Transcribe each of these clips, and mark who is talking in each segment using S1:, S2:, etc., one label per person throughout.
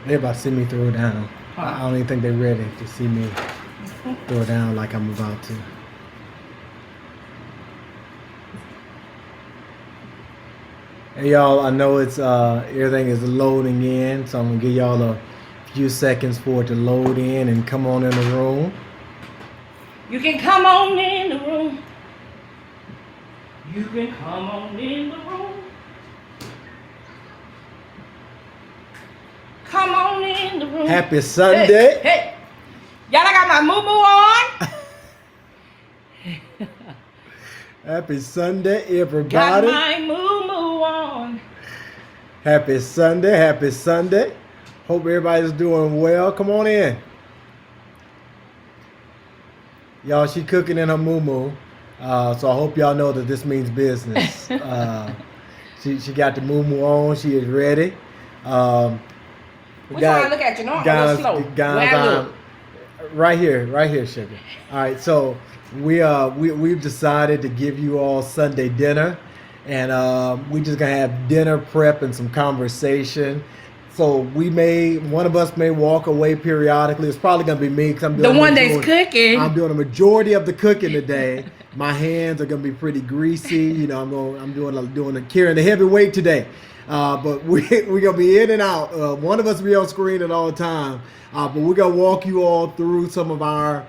S1: They about to see me throw down. I don't even think they're ready to see me throw down like I'm about to. Hey y'all, I know it's everything is loading in, so I'm gonna give y'all a few seconds for it to load in and come on in the room.
S2: You can come on in the room. You can come on in the room. Come on in the room.
S1: Happy Sunday.
S2: Hey. Y'all, I got my moo-moo on.
S1: Happy Sunday, everybody.
S2: Got my moo-moo on.
S1: Happy Sunday. Happy Sunday. Hope everybody's doing well. Come on in. Y'all, she cooking in her moo-moo. So I hope y'all know that this means business. She got the moo-moo on. She is ready.
S2: Which one I look at you? No, I'm a little slow.
S1: Guys, right here, sugar. All right, so we've decided to give you all Sunday dinner, and we just gonna have dinner prep and some conversation. So one of us may walk away periodically. It's probably gonna be me because I'm doing
S2: the one that's cooking.
S1: I'm doing a majority of the cooking today. My hands are gonna be pretty greasy. You know, carrying the heavy weight today. But we're gonna be in and out. One of us will be on screen at all time. But we're gonna walk you all through some of our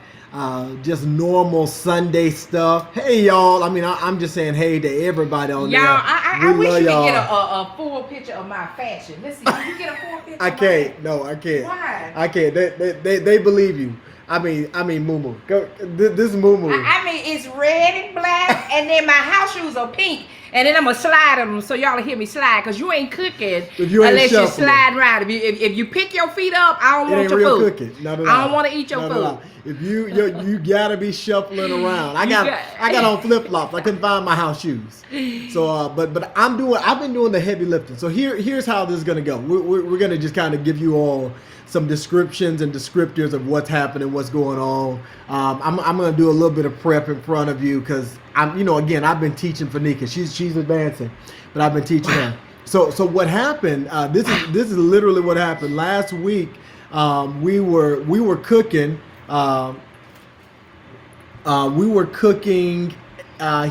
S1: just normal Sunday stuff. Hey y'all, I mean I'm just saying hey to everybody on there.
S2: Y'all, I wish you could get a full picture of my fashion. Let's see, can you get a full picture?
S1: I can't. No, I can't.
S2: Why?
S1: I can't. They believe you. I mean, moo-moo. This moo-moo.
S2: I mean, it's red and black, and then my house shoes are pink. And then I'm gonna slide them so y'all hear me slide, cause you ain't cooking unless you slide around. If you pick your feet up, I don't want your food.
S1: Cooking. Not at all.
S2: I don't want to eat your food.
S1: No. If you gotta be shuffling around. I got on flip flops. I couldn't find my house shoes. So but I've been doing the heavy lifting. So here's how this is gonna go. We're gonna just kind of give you all some descriptions and descriptors of what's happening, what's going on. I'm gonna do a little bit of prep in front of you because again, I've been teaching Fanika. She's advancing, but I've been teaching her. So what happened? This is literally what happened last week. We were cooking. We were cooking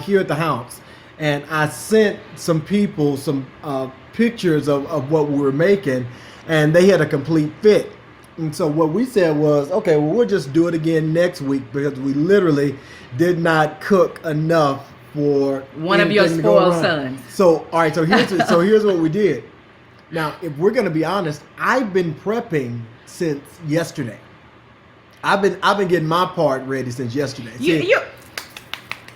S1: here at the house, and I sent some people some pictures of what we were making, and they had a complete fit. And so what we said was, okay, well, we'll just do it again next week because we literally did not cook enough for
S2: one of your spoiled sons.
S1: So all right, so here's what we did. Now, if we're gonna be honest, I've been prepping since yesterday. I've been getting my part ready since yesterday.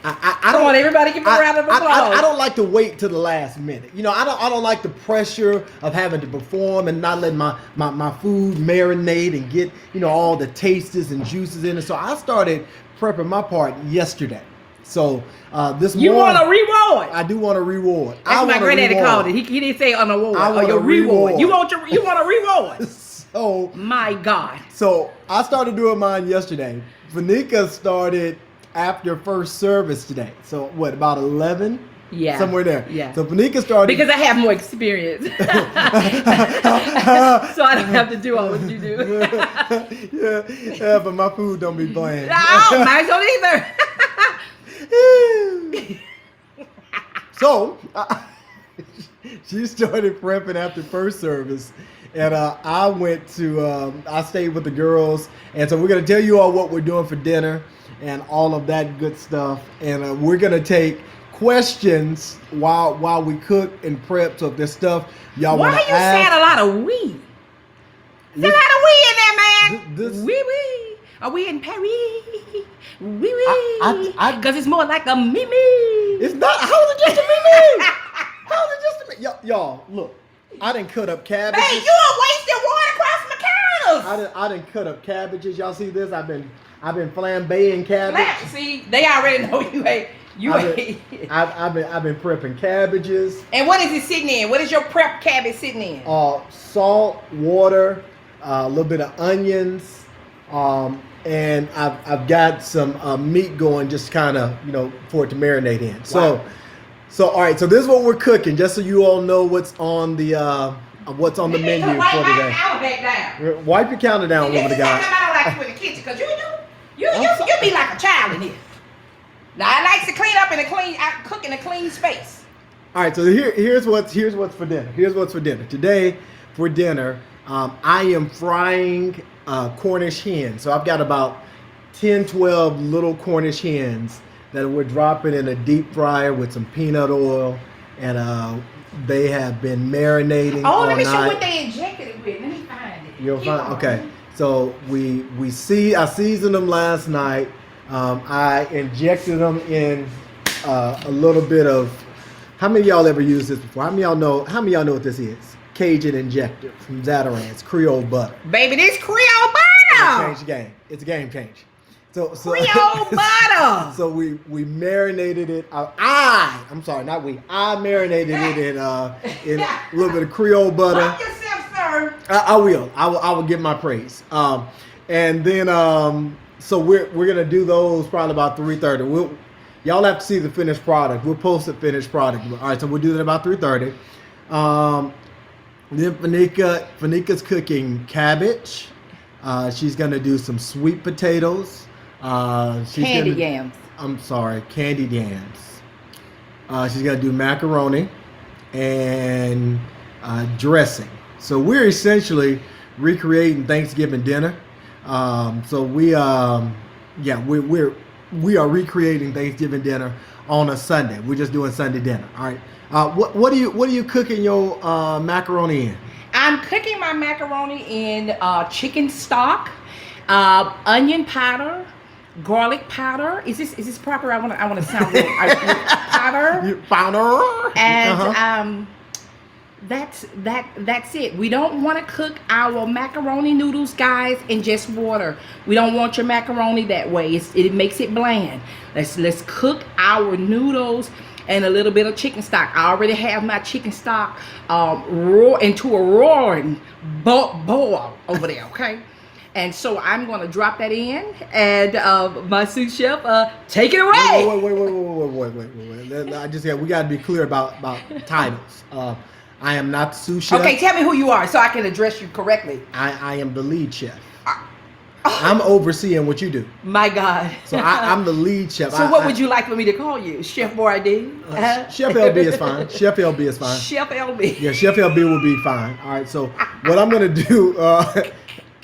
S1: I don't
S2: want everybody to give a round of applause.
S1: I don't like to wait till the last minute. I don't like the pressure of having to perform and not letting my food marinate and get all the tastes and juices in it. So I started prepping my part yesterday. So this morning,
S2: you want a reward?
S1: I do want a reward.
S2: That's what my granddaddy called it. He didn't say an award. I want your reward. You want a reward?
S1: So
S2: my God.
S1: So I started doing mine yesterday. Fanika started after first service today. So what, about 11?
S2: Yeah.
S1: Somewhere there.
S2: Yeah.
S1: So Fanika started.
S2: Because I have more experience. So I don't have to do all what you do.
S1: yeah, but my food don't be bland.
S2: No, mine don't either.
S1: So she started prepping after first service. And I went to, I stayed with the girls. And so we're going to tell you all what we're doing for dinner and all of that good stuff. And we're going to take questions while we cook and prep. So if there's stuff y'all want to ask.
S2: Why are you saying a lot of we? There's a lot of we in there, man. We. Are we in Paris? We. Because it's more like a mimi.
S1: It's not. How is it just a mimi? How is it just a mimi? Y'all, look. I didn't cut up cabbages.
S2: Hey, you are wasting water across my counters.
S1: I didn't cut up cabbages. Y'all see this? I've been flambeing cabbage.
S2: See, they already know you ain't.
S1: I've been prepping cabbages.
S2: And what is it sitting in? What is your prep cabbage sitting in?
S1: Salt, water, a little bit of onions, and I've got some meat going, just kind of for it to marinate in.
S2: Wow.
S1: So all right, so this is what we're cooking, just so you all know what's on the what's on the menu for today.
S2: Back down.
S1: Wipe your counter down, woman of God.
S2: I don't like you in the kitchen because you be like a child in here. Now I like to clean up I cook in a clean space.
S1: All right, so here's what's for dinner. Here's what's for dinner today. For dinner, I am frying Cornish hens. So I've got about 10, 12 little Cornish hens that we're dropping in a deep fryer with some peanut oil, and they have been marinating.
S2: Oh, let me show what they injected it with. Let me find it.
S1: You'll find. Okay, so I seasoned them last night. I injected them in a little bit of. How many of y'all ever used this before? How many of y'all know what this is? Cajun injector from Zatarain's Creole butter.
S2: Baby, this Creole butter.
S1: Change the game. It's a game change. So
S2: Creole butter.
S1: So we marinated it. I'm sorry, not we. I marinated it in a little bit of Creole butter.
S2: Help yourself, sir.
S1: I will give my praise. And then so we're gonna do those probably about 3:30. Y'all have to see the finished product. We'll post the finished product. All right, so we'll do that about 3:30. Then Fanika's cooking cabbage. She's gonna do some sweet potatoes.
S2: Candied yams.
S1: I'm sorry, candied yams. She's gonna do macaroni and dressing. So we're essentially recreating Thanksgiving dinner. So we are recreating Thanksgiving dinner on a Sunday. We're just doing Sunday dinner. All right. What are you cooking your macaroni in?
S2: I'm cooking my macaroni in chicken stock, onion powder, garlic powder. Is this proper? I want to sound real powder.
S1: Powder.
S2: And that's it. We don't want to cook our macaroni noodles, guys, in just water. We don't want your macaroni that way. It makes it bland. Let's cook our noodles and a little bit of chicken stock. I already have my chicken stock roar into a roaring boil over there, okay? And so I'm going to drop that in, and my sous chef, take it away.
S1: Wait. We got to be clear about titles. I am not the sous chef.
S2: Okay, tell me who you are so I can address you correctly.
S1: I am the lead chef. I'm overseeing what you do.
S2: My God.
S1: So I'm the lead chef.
S2: So what would you like for me to call you? Chef Boyardee?
S1: Chef LB is fine. Chef LB is fine.
S2: Chef LB.
S1: Yeah, Chef LB will be fine. All right, so what I'm going to do,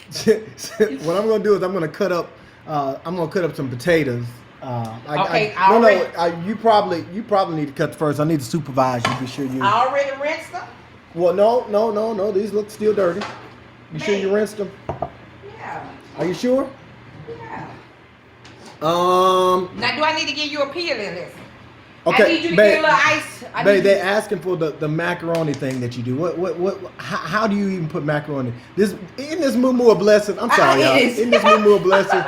S1: is I'm going to cut up some potatoes. You probably need to cut first. I need to supervise you. Be sure you.
S2: I already rinsed them.
S1: Well, no. These look still dirty. You sure you rinsed them?
S2: Yeah.
S1: Are you sure?
S2: Yeah.
S1: Now,
S2: do I need to give you a peel in this?
S1: Okay,
S2: I need you to get a little ice.
S1: They're asking for the macaroni thing that you do. How do you even put macaroni? Isn't this moo a blessing? I'm sorry, y'all. Isn't this moo a blessing?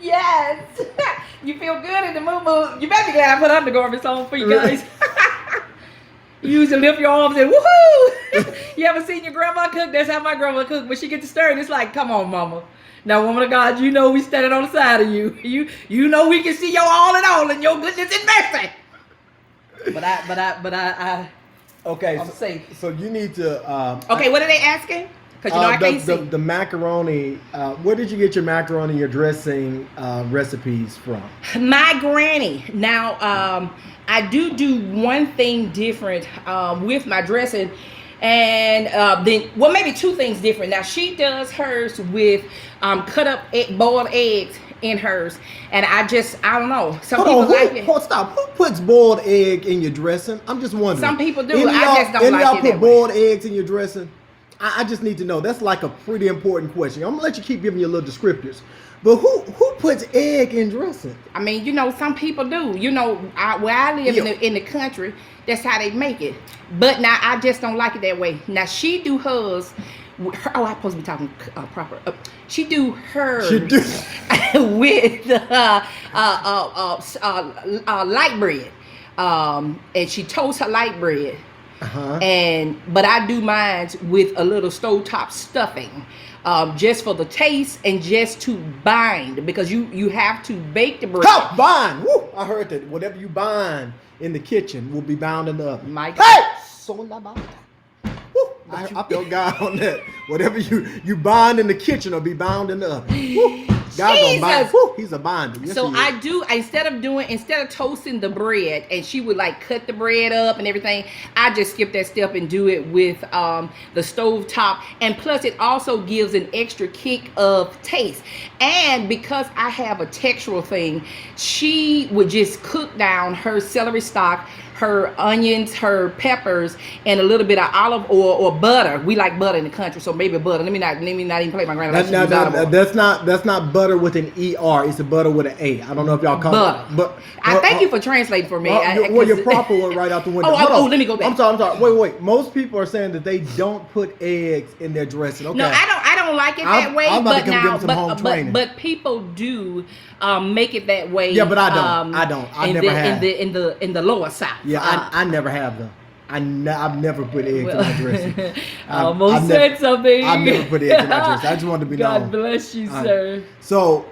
S2: Yes. You feel good in the moo. You better be glad I put undergarments on for you guys. You usually lift your arms and woohoo! You ever seen your grandma cook? That's how my grandma cook. When she gets to stirring, it's like, come on, mama. Now, woman of God, you know we standing on the side of you. You know we can see your all in all and your goodness and mercy. But I
S1: okay,
S2: I'm safe.
S1: So you need to.
S2: Okay, what are they asking? Because I can't see.
S1: The macaroni. Where did you get your macaroni, your dressing recipes from? My
S2: granny. Now, I do one thing different with my dressing. And then maybe two things different. Now, she does hers with cut up boiled eggs in hers. And I don't know.
S1: Stop. Who puts boiled egg in your dressing? I'm just wondering.
S2: Some people do. I just don't like it.
S1: Y'all put boiled eggs in your dressing? I just need to know. That's like a pretty important question. I'm going to let you keep giving your little descriptors. But who puts egg in dressing?
S2: I mean, some people do. Where I live in the country, that's how they make it. But now I just don't like it that way. Now she do hers. I'm supposed to be talking proper. She do hers with light bread. And she toasts her light bread. But I do mine with a little stovetop stuffing. Just for the taste and just to bind, because you have to bake the bread.
S1: Oh, bind! Woo! I heard that whatever you bind in the kitchen will be bound in the oven.
S2: My God.
S1: Hey! I feel God on that. Whatever you bind in the kitchen will be bound in the oven. Woo. God gonna bind. Woo, he's a binder. Yes,
S2: so I do, instead of toasting the bread, and she would like cut the bread up and everything, I just skip that step and do it with the stove top. And plus it also gives an extra kick of taste. And because I have a textural thing, she would just cook down her celery stalk, her onions, her peppers, and a little bit of olive oil or butter. We like butter in the country, so maybe butter. Let me not even play my grandma.
S1: That's not butter with an ER. It's a butter with an A. I don't know if y'all call
S2: butter.
S1: it. But
S2: I thank you for translating for me.
S1: Well, your proper one right out the window.
S2: Let me go back.
S1: I'm sorry. Wait. Most people are saying that they don't put eggs in their dressing. Okay.
S2: No, I don't like it that way.
S1: I'm about to come give them some home training.
S2: But people do make it that way.
S1: Yeah, but I don't. I never have.
S2: In the lower south.
S1: Yeah, I never have though. I've never put eggs in my dressing.
S2: I almost said something.
S1: I've never put eggs in my dressing. I just wanted to be known.
S2: God bless you, sir.
S1: So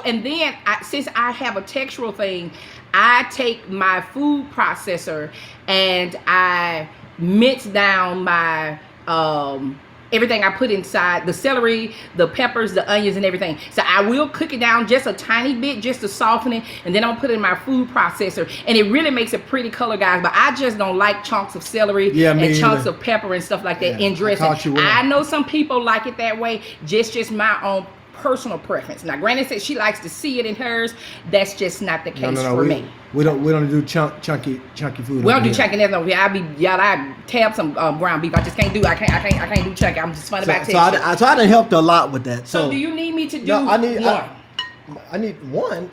S2: and then since I have a textural thing, I take my food processor and I mix down my everything I put inside, the celery, the peppers, the onions, and everything. So I will cook it down just a tiny bit, just to soften it, and then I'll put it in my food processor, and it really makes a pretty color, guys. But I just don't like chunks of celery and chunks of pepper and stuff like that in dressing. I know some people like it that way. Just my own personal preference. Now, Granny said she likes to see it in hers. That's just not the case for me.
S1: We don't do chunky food.
S2: We don't do chunky nothing over here. I tab some ground beef. I just can't do. I can't do chunky. I'm just funny about texture.
S1: So I done helped a lot with that.
S2: So do you need me to do?
S1: No, I need one.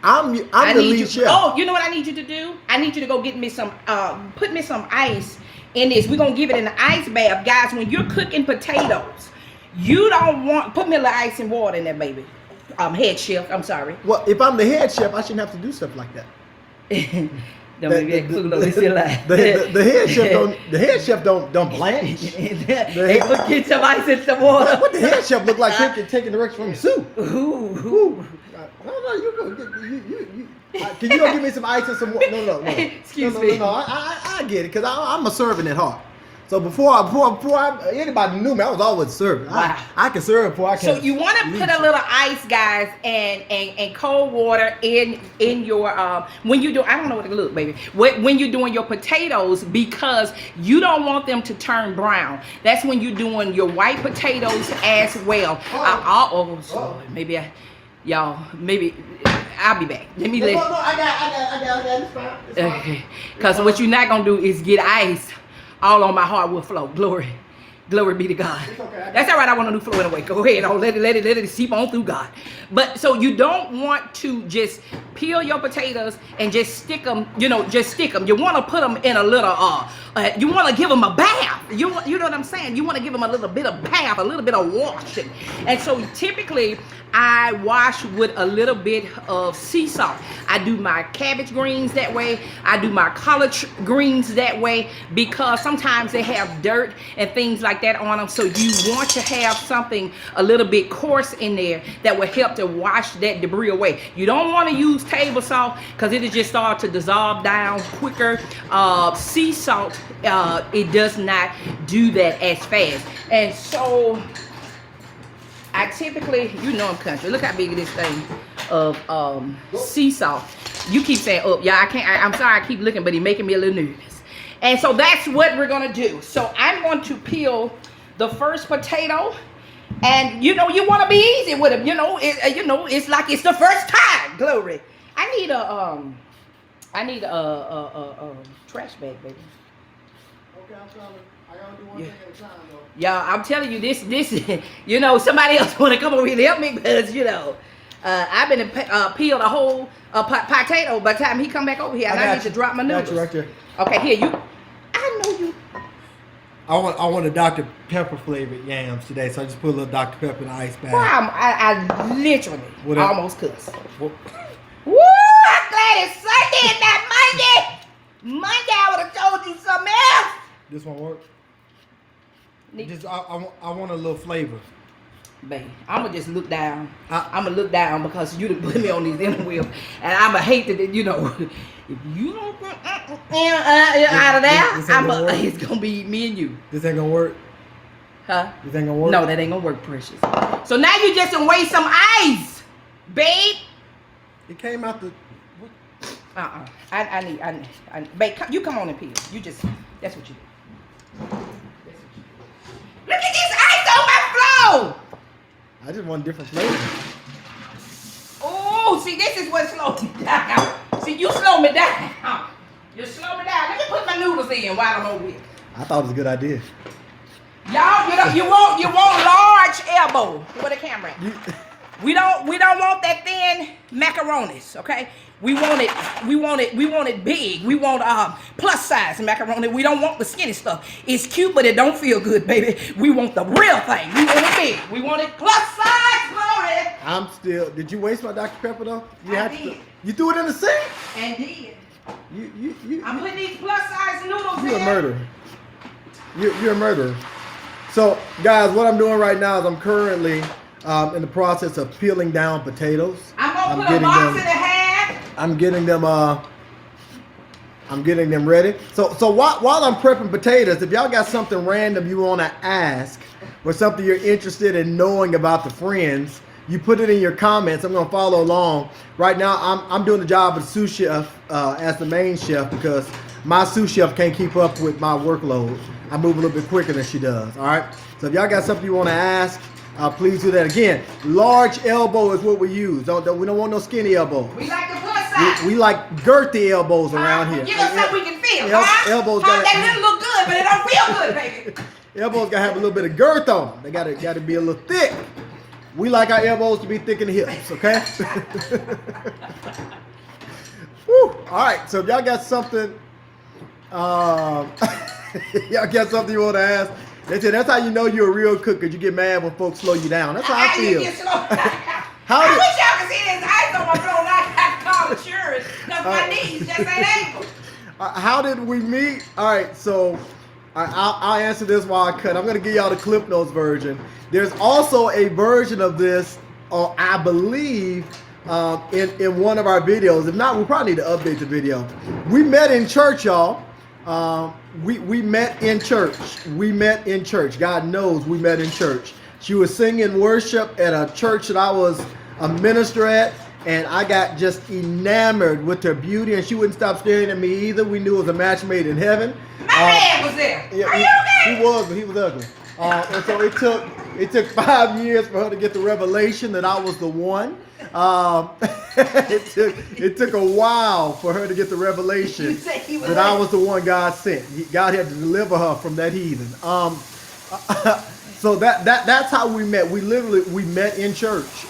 S1: I'm the lead chef.
S2: Oh, you know what I need you to do? I need you to go get me some. Put me some ice in this. We're gonna give it in the ice bath, guys. When you're cooking potatoes, you don't want put me a little ice and water in there, baby. Head chef. I'm sorry.
S1: Well, if I'm the head chef, I shouldn't have to do stuff like that.
S2: Don't make that clue. It's still alive.
S1: The head chef don't blanch.
S2: Hey, get some ice and some water.
S1: What the head chef look like taking direction from soup?
S2: Ooh.
S1: No, you go. Can you go give me some ice and some water? No.
S2: Excuse me.
S1: No. I get it because I'm a servant at heart. So before anybody knew me, I was always serving.
S2: Wow.
S1: I can serve before I can.
S2: So you want to put a little ice, guys, and cold water in your when you do. I don't know what it look, baby. When you're doing your potatoes, because you don't want them to turn brown. That's when you're doing your white potatoes as well. Maybe I'll be back. Let me
S1: No, I got. It's fine.
S2: Okay. Because what you're not gonna do is get ice all on my hardwood floor. Glory be to God.
S1: Okay,
S2: that's all right. I want a new floor anyway. Go ahead. Let it seep on through, God. But so you don't want to just peel your potatoes and just stick them. Just stick them. You want to put them in a little. You want to give them a bath. You know what I'm saying? You want to give them a little bit of bath, a little bit of washing. And so typically I wash with a little bit of sea salt. I do my cabbage greens that way. I do my collard greens that way because sometimes they have dirt and things like that on them. So you want to have something a little bit coarse in there that will help to wash that debris away. You don't want to use table salt because it'll just start to dissolve down quicker. Sea salt, it does not do that as fast. And so I typically, I'm country. Look how big this thing of sea salt. You keep saying up. Yeah, I can't. I'm sorry I keep looking, but it's making me a little nervous. And so that's what we're going to do. So I'm going to peel the first potato. And, you want to be easy with them. It's like it's the first time. Glory. I need a trash bag, baby.
S1: Okay, I'm sorry. I gotta do one thing at a time, though.
S2: Y'all, I'm telling you, this, somebody else want to come over here and help me because, I've been peeled a whole potato by the time he come back over here. And I need to drop my noodles.
S1: Got you right there.
S2: Okay, here, I know you.
S1: I want a Dr. Pepper flavored yams today, so I just put a little Dr. Pepper in the ice bag.
S2: Wow, I literally almost cussed.
S1: Woo,
S2: I'm glad it's Sunday and not Monday. Monday, I would have told you something else.
S1: This one work? I want a little flavor.
S2: Baby, I'ma just look down. I'ma look down because you done put me on these inner wheels, and I'ma hate that, you know. If you don't get out of there, it's gonna be me and you.
S1: This ain't gonna work.
S2: Huh?
S1: This ain't gonna work.
S2: No, that ain't gonna work, precious. So now you just done waste some ice, babe.
S1: It came out the.
S2: I need. Babe, you come on and peel. You just. That's what you do. Look at this ice on my floor.
S1: I just want different flavors.
S2: Oh, see, this is what slowed me down. See, you slow me down. You slow me down. Let me put my noodles in while I'm over here.
S1: I thought it was a good idea.
S2: Y'all, you want large elbow. Where the camera at? We don't want that thin macaronis, okay? We want it big. We want plus size macaroni. We don't want the skinny stuff. It's cute, but it don't feel good, baby. We want the real thing. We want it big. We want it plus size, glory.
S1: I'm still. Did you waste my Dr. Pepper though?
S2: I did.
S1: You threw it in the sink?
S2: And did.
S1: You.
S2: I'm putting these plus size noodles in.
S1: You're a murderer. You're a murderer. So, guys, what I'm doing right now is I'm currently in the process of peeling down potatoes.
S2: I'm gonna put a box and a half.
S1: I'm getting them ready. So while I'm prepping potatoes, if y'all got something random you want to ask or something you're interested in knowing about the Friends, you put it in your comments. I'm gonna follow along. Right now, I'm doing the job of sous chef as the main chef because my sous chef can't keep up with my workload. I move a little bit quicker than she does. All right. So if y'all got something you want to ask, please do that. Again, large elbow is what we use. We don't want no skinny elbow.
S2: We like the plus size.
S1: We like girthy elbows around here.
S2: Give us something we can feel.
S1: Elbows
S2: that little look good, but it don't feel good, baby.
S1: Elbows gotta have a little bit of girth on them. They gotta be a little thick. We like our elbows to be thick in the hips, okay? Woo. All right. So if y'all got something, you want to ask. That's how you know you're a real cook, because you get mad when folks slow you down. That's how I feel.
S2: I wish y'all could see this ice on my floor and I got to call insurance because my knees just ain't able.
S1: How did we meet? All right, so I'll answer this while I cut. I'm going to give y'all the Clip Notes version. There's also a version of this, I believe, in one of our videos. If not, we probably need to update the video. We met in church, y'all. We met in church. We met in church. God knows we met in church. She was singing worship at a church that I was a minister at, and I got just enamored with her beauty, and she wouldn't stop staring at me either. We knew it was a match made in heaven.
S2: My man was there.
S1: Yeah,
S2: Are you okay?
S1: He was, but he was ugly. And so it took 5 years for her to get the revelation that I was the one. It took a while for her to get the revelation that I was the one God sent. God had to deliver her from that heathen. So that's how we met. We met in church.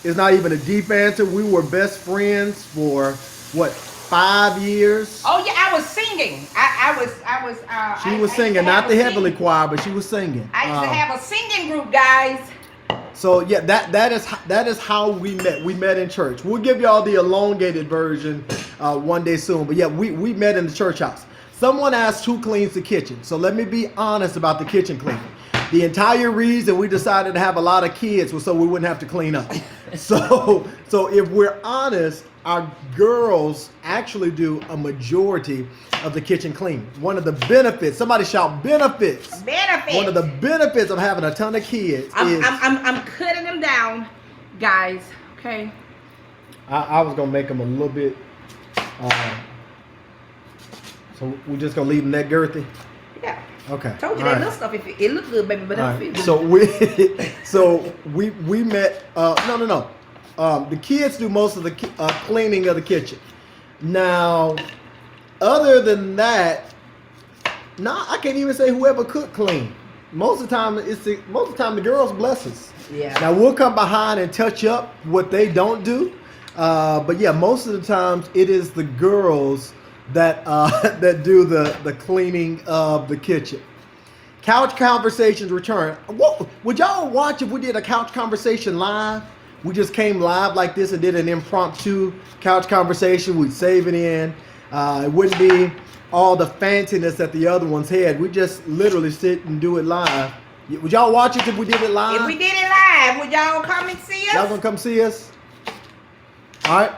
S1: It's not even a deep answer. We were best friends for what, 5 years?
S2: Oh yeah, I was singing.
S1: She was singing, not the heavenly choir, but she was singing.
S2: I used to have a singing group, guys.
S1: So yeah, that is how we met. We met in church. We'll give y'all the elongated version one day soon. But yeah, we met in the church house. Someone asked who cleans the kitchen. So let me be honest about the kitchen cleaning. The entire reason we decided to have a lot of kids was so we wouldn't have to clean up. So if we're honest, our girls actually do a majority of the kitchen cleaning. One of the benefits, somebody shout benefits.
S2: Benefits.
S1: One of the benefits of having a ton of kids
S2: I'm cutting them down, guys. Okay.
S1: I was gonna make them a little bit. So we're just gonna leave them that girthy.
S2: Yeah.
S1: Okay.
S2: Told you that little stuff. It looked good, baby, but don't feel good.
S1: So we met. No. The kids do most of the cleaning of the kitchen. Now, other than that, I can't even say whoever cook clean. Most of the time, the girls bless us.
S2: Yeah.
S1: Now we'll come behind and touch up what they don't do, but yeah, most of the times it is the girls that do the cleaning of the kitchen. Couch Conversations return. What would y'all watch if we did a couch conversation live? We just came live like this and did an impromptu couch conversation. We'd save it in. It wouldn't be all the fanciness that the other ones had. We just literally sit and do it live. Would y'all watch it if we did it live?
S2: If we did it live, would y'all come and see us?
S1: Y'all gonna come see us? All right.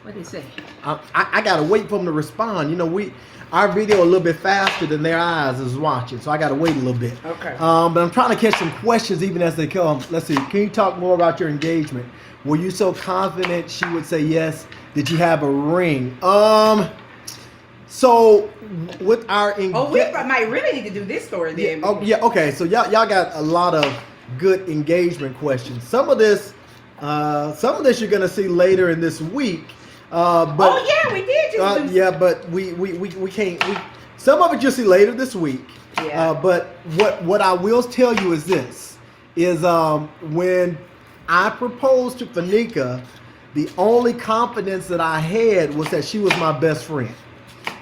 S2: What did he say?
S1: I gotta wait for them to respond. You know, our video a little bit faster than their eyes is watching, so I gotta wait a little bit.
S2: Okay.
S1: But I'm trying to catch some questions even as they come. Let's see. Can you talk more about your engagement? Were you so confident she would say yes? Did you have a ring? So with our engagement,
S2: we might really need to do this story then.
S1: Yeah. Okay. So y'all got a lot of good engagement questions. Some of this you're gonna see later in this week. But
S2: we did just do.
S1: Yeah, but we can't. Some of it you'll see later this week.
S2: Yeah.
S1: But what I will tell you is this: when I proposed to Fanika, the only confidence that I had was that she was my best friend.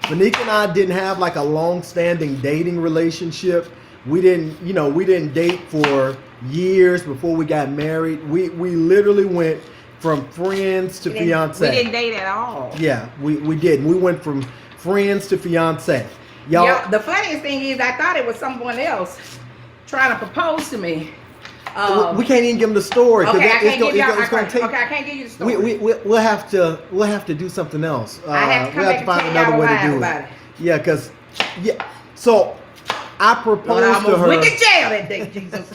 S1: Fanika and I didn't have like a long-standing dating relationship. We didn't date for years before we got married. We literally went from friends to fiance.
S2: We didn't date at all.
S1: Yeah, we didn't. We went from friends to fiance. Y'all.
S2: Yeah, the funniest thing is I thought it was someone else trying to propose to me.
S1: We can't even give them the story because
S2: I can't give you the story.
S1: We'll have to do something else.
S2: I have to come back
S1: find
S2: and tell
S1: another way to do
S2: about
S1: it. Yeah, because So I proposed
S2: I
S1: to her.
S2: Went to jail that day, Jesus.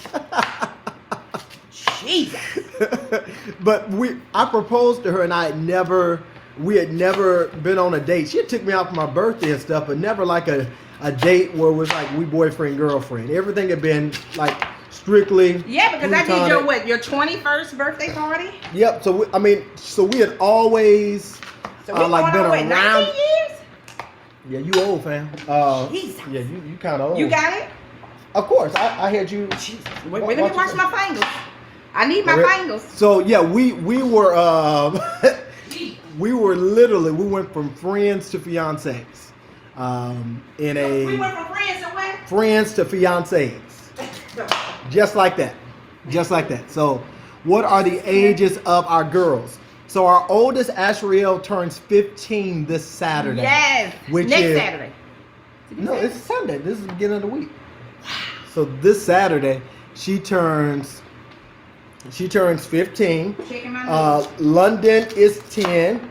S2: Jesus.
S1: But I proposed to her, and we had never been on a date. She had took me out for my birthday and stuff, but never like a date where it was like we boyfriend girlfriend. Everything had been like strictly.
S2: Yeah, because I did your 21st birthday party.
S1: Yep. So we had always
S2: been around. 19 years.
S1: Yeah, you old, fam.
S2: Jesus.
S1: Yeah, you kind of old.
S2: You got it.
S1: Of course, I had you.
S2: Jesus. Wait, let me wash my fingers. I need my fingers.
S1: So yeah, we were we went from friends to fiancés.
S2: We went from friends to what?
S1: Friends to fiancés. Just like that. So, what are the ages of our girls? So our oldest Ashriel turns 15 this Saturday.
S2: Yes.
S1: Next
S2: Saturday.
S1: No, it's Sunday. This is the beginning of the week. So this Saturday, she turns 15. London is 10.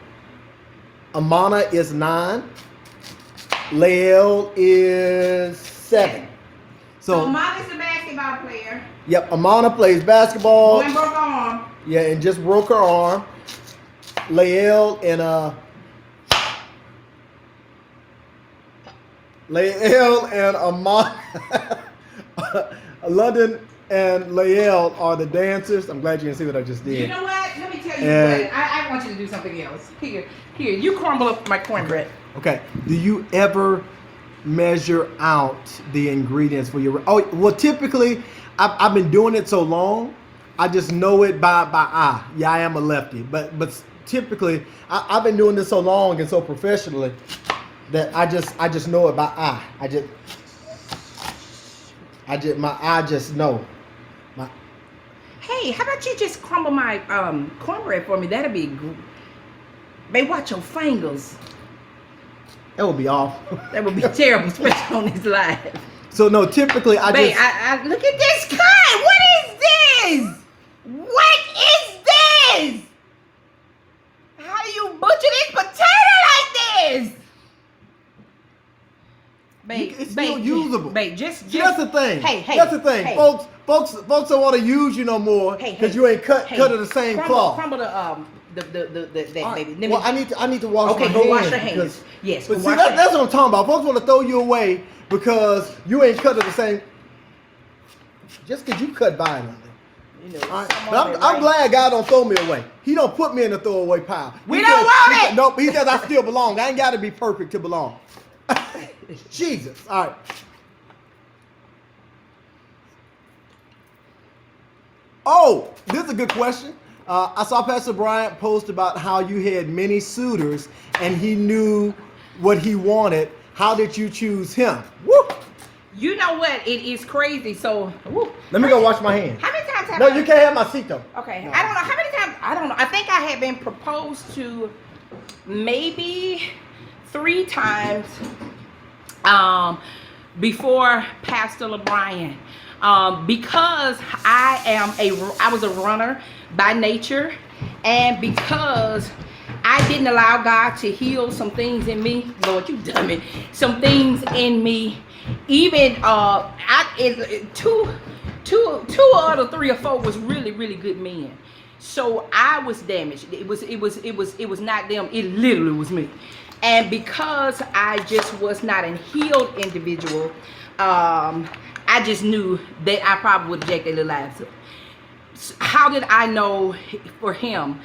S1: Amana is 9. Lael is 7.
S2: So Amana's the basketball player.
S1: Yep, Amana plays basketball.
S2: Broke her arm.
S1: Yeah, and just broke her arm. Lael and Amana. London and Lael are the dancers. I'm glad you can see what I just did.
S2: You know what? Let me tell you what. I want you to do something else. Here, you crumble up my cornbread.
S1: Okay. Do you ever measure out the ingredients for your? Oh, well, typically, I've been doing it so long, I just know it by eye. Yeah, I am a lefty, but typically, I've been doing this so long and so professionally that I just know it by eye. My eye just know.
S2: Hey, how about you just crumble my cornbread for me? That'd be good. Babe, watch your fingers.
S1: That would be awful.
S2: That would be terrible, especially on this live.
S1: So no, typically I
S2: Babe, I look at this cut. What is this? What is this? How do you butcher this potato like this? Babe,
S1: it's still usable.
S2: Babe, just
S1: that's the thing.
S2: Hey,
S1: that's the thing.
S2: Hey.
S1: Folks don't want to use you no more because you ain't cut of the same cloth.
S2: Crumble that baby.
S1: Well, I need to wash my hands.
S2: Okay, go wash your hands. Yes,
S1: but see, that's what I'm talking about. Folks want to throw you away because you ain't cut of the same. Just because you cut violently.
S2: You know,
S1: but I'm glad God don't throw me away. He don't put me in the throwaway pile.
S2: We don't want it.
S1: Nope. He says I still belong. I ain't got to be perfect to belong. Jesus. All right. Oh, this is a good question. I saw Pastor Bryant post about how you had many suitors and he knew what he wanted. How did you choose him? Woo!
S2: You know what? It is crazy. So,
S1: let me go wash my hands.
S2: How many times have
S1: you can't have my seat though.
S2: Okay. No. I don't know. How many times? I don't know. I think I had been proposed to maybe 3 times. before Pastor LeBrian. Because I was a runner by nature, and because I didn't allow God to heal some things in me. Lord, you dummy. Some things in me. Even two out of 3 or 4 was really, really good men. So I was damaged. It was not them. It literally was me. And because I just was not a healed individual, I just knew that I probably would have jacked their little lives up. How did I know for him?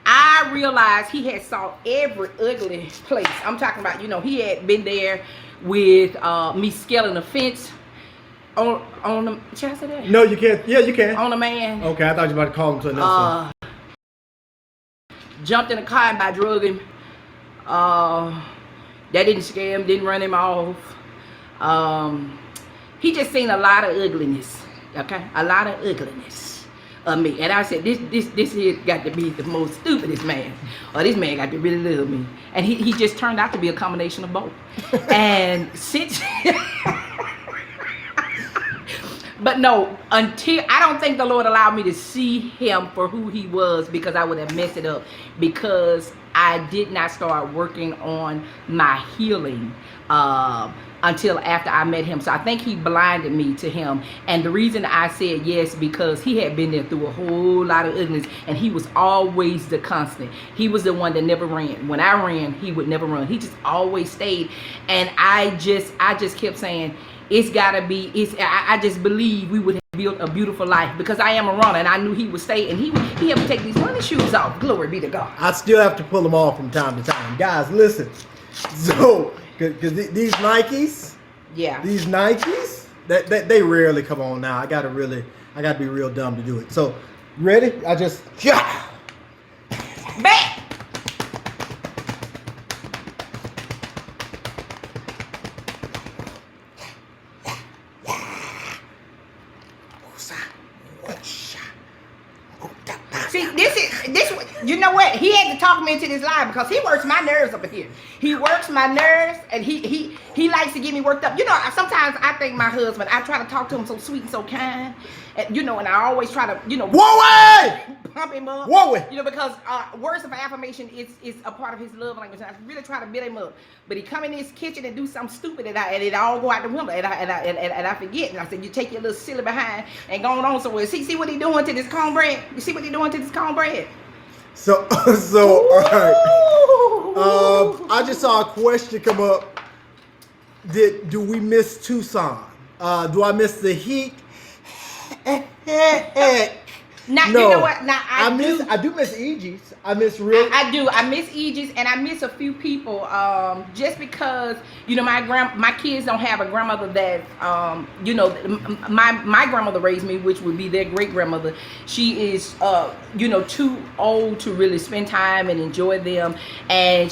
S2: I realized he had saw every ugly place. I'm talking about, he had been there with me scaling the fence on the. Should I say that?
S1: No, you can't. Yeah, you can.
S2: On a man.
S1: Okay, I thought you were about to call him to another.
S2: Jumped in the car and I drug him. That didn't scare him. Didn't run him off. He just seen a lot of ugliness. Okay, a lot of ugliness. Of me, and I said, this here got to be the most stupidest man, or this man got to really love me, and he just turned out to be a combination of both. And since, but no, until I don't think the Lord allowed me to see him for who he was, because I would have messed it up, because I did not start working on my healing until after I met him. So I think he blinded me to him. And the reason I said yes, because he had been there through a whole lot of ugliness, and he was always the constant. He was the one that never ran. When I ran, he would never run. He just always stayed. And I just kept saying, it's gotta be, I just believe we would have built a beautiful life, because I am a runner, and I knew he would stay, and he had to take these running shoes off. Glory be to God.
S1: I still have to pull them off from time to time. Guys, listen. So, because these Nikes, that they rarely come on now. I gotta be real dumb to do it. So, ready?
S2: Back. See, this you know what? He had to talk me into this line, because he works my nerves up here. He works my nerves, and he likes to get me worked up. Sometimes I think my husband, I try to talk to him so sweet and so kind, and and I always try to, pump him up. Because words of affirmation is a part of his love language. And I really try to build him up. But he come in this kitchen and do something stupid, and it all go out the window, and I forget. And I said, you take your little silly behind and go on somewhere. See what he doing to this cornbread? You see what he doing to this cornbread?
S1: So all right. I just saw a question come up. Do we miss Tucson? Do I miss the heat?
S2: Now,
S1: no.
S2: You know what? Now
S1: I do miss Aegis. I miss really.
S2: I do. I miss Aegis, and I miss a few people. Just because my kids don't have a grandmother that my grandmother raised me, which would be their great grandmother. She is too old to really spend time and enjoy them, and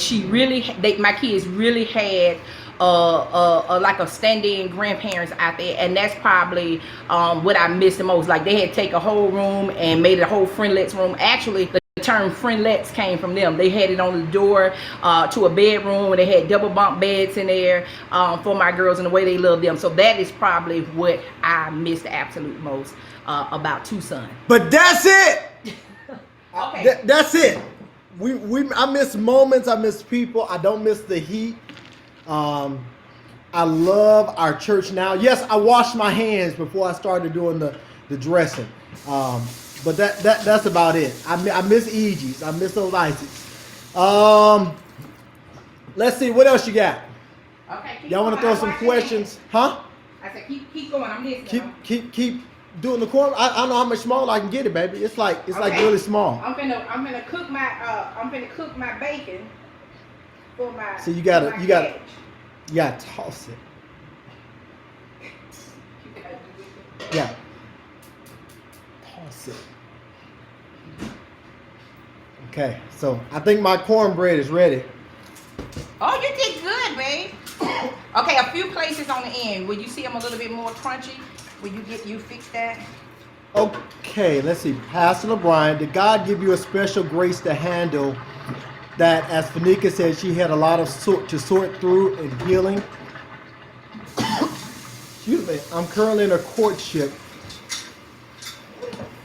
S2: my kids really had like a stand-in grandparents out there, and that's probably what I miss the most. Like, they had to take a whole room and made it a whole friendlets room. Actually, the term friendlets came from them. They had it on the door to a bedroom, and they had double bunk beds in there for my girls, and the way they loved them. So that is probably what I miss the absolute most about Tucson.
S1: But that's it.
S2: Okay.
S1: That's it. I miss moments. I miss people. I don't miss the heat. I love our church now. Yes, I washed my hands before I started doing the dressing. But that's about it. I miss Aegis. I miss those ices. Let's see, what else you got?
S2: Okay.
S1: Y'all want to throw some questions? Huh?
S2: I said keep going. I'm listening.
S1: Keep doing the corn. I don't know how much smaller I can get it, baby. It's like really small.
S2: I'm gonna cook my bacon for my.
S1: So you gotta toss it. Yeah. Toss it. Okay, so I think my cornbread is ready.
S2: Oh, you did good, babe. Okay, a few places on the end. Will you see them a little bit more crunchy? Will you fix that?
S1: Okay, let's see. Pastor LeBrian, did God give you a special grace to handle that? As Fanika said, she had a lot of to sort through in healing. excuse me, I'm currently in a courtship.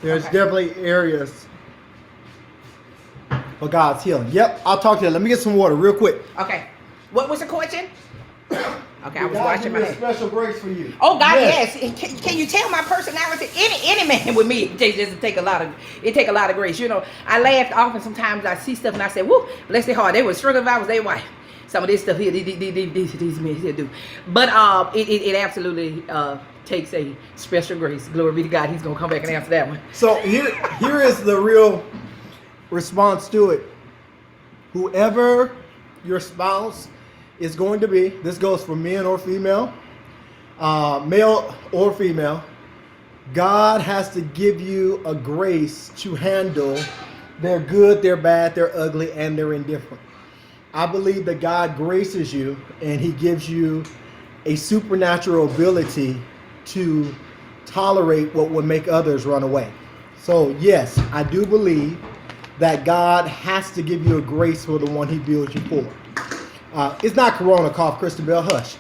S1: There's definitely areas for God's healing. Yep, I'll talk to you. Let me get some water real quick.
S2: Okay. What was the question? Okay, I was watching my
S1: head. Special grace for you.
S2: Oh God, yes. Can you tell my personality? Any man with me, it take a lot of grace. You know, I laugh often. Sometimes I see stuff and I say, "Woo, bless their heart. They were struggling if I was their wife." Some of this stuff here, these men here do. But it absolutely takes a special grace. Glory be to God. He's gonna come back and answer that one.
S1: So here is the real response to it. Whoever your spouse is going to be, this goes for men or female, male or female, God has to give you a grace to handle their good, their bad, their ugly, and their indifferent. I believe that God graces you and he gives you a supernatural ability to tolerate what would make others run away. So yes, I do believe that God has to give you a grace for the one he builds you for. It's not Corona cough, Christabel, hush.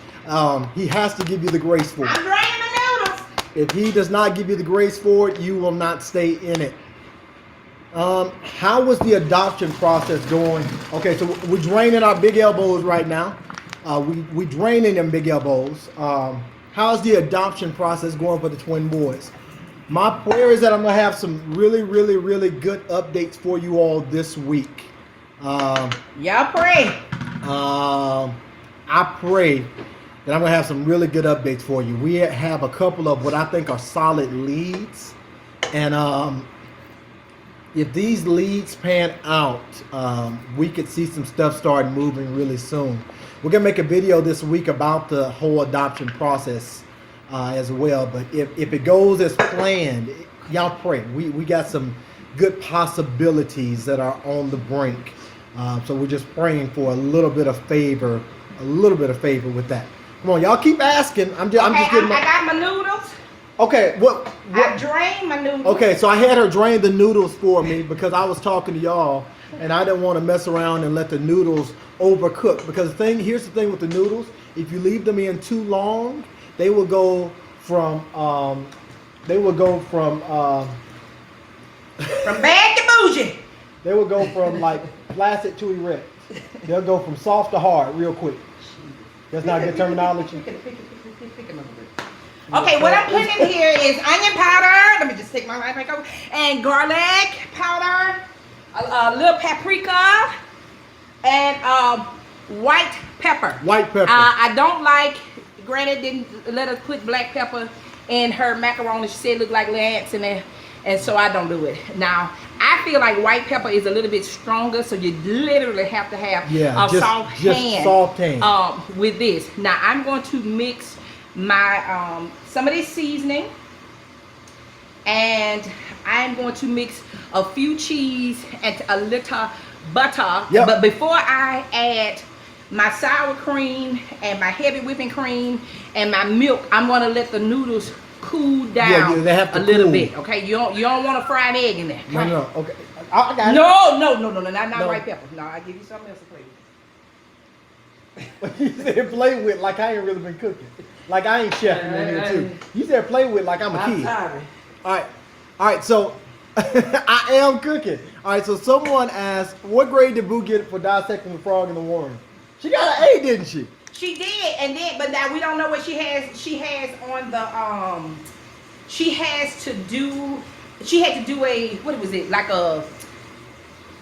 S1: He has to give you the grace for it.
S2: I'm draining the noodles.
S1: If he does not give you the grace for it, you will not stay in it. How was the adoption process going? Okay, so we're draining our big elbows right now. We draining them big elbows. How's the adoption process going for the twin boys? My prayer is that I'm going to have some really, really, really good updates for you all this week.
S2: Y'all pray.
S1: I pray that I'm going to have some really good updates for you. We have a couple of what I think are solid leads. And if these leads pan out, we could see some stuff start moving really soon. We're going to make a video this week about the whole adoption process as well. But if it goes as planned, y'all pray. We got some good possibilities that are on the brink. So we're just praying for a little bit of favor with that. Come on, y'all keep asking. I'm just getting
S2: I got my noodles.
S1: Okay, what?
S2: I drained my noodles.
S1: Okay, so I had her drain the noodles for me because I was talking to y'all and I didn't want to mess around and let the noodles overcook. Because here's the thing with the noodles: if you leave them in too long, they will go from
S2: bad to bougie.
S1: They will go from like flaccid to erect. They'll go from soft to hard real quick. That's not good terminology.
S2: Okay, what I'm putting in here is onion powder. Let me just take my knife back over. And garlic powder, a little paprika, and white pepper.
S1: White pepper.
S2: I don't like, Granny didn't let us put black pepper in her macaroni. She said it looked like little ants in there. And so I don't do it. Now, I feel like white pepper is a little bit stronger, so you literally have to have a soft hand with this. Now, I'm going to mix my some of this seasoning, and I'm going to mix a few cheese and a little butter.
S1: Yep.
S2: But before I add my sour cream and my heavy whipping cream and my milk, I'm going to let the noodles cool down
S1: they have to
S2: a little
S1: cool.
S2: bit. Okay, you don't want a fried egg in there.
S1: Right? No, okay. I got it.
S2: No, not white pepper. No, I give you something else to play with.
S1: You said play with like I ain't really been cooking. Like I ain't chefing in here too. You said play with like I'm a kid.
S2: Sorry.
S1: All right. So I am cooking. All right. So someone asked, what grade did Boo get for dissecting the frog in the worm? She got an A, didn't she?
S2: She did, and then, but now we don't know what she has. She has on the She had to do a, what was it, like a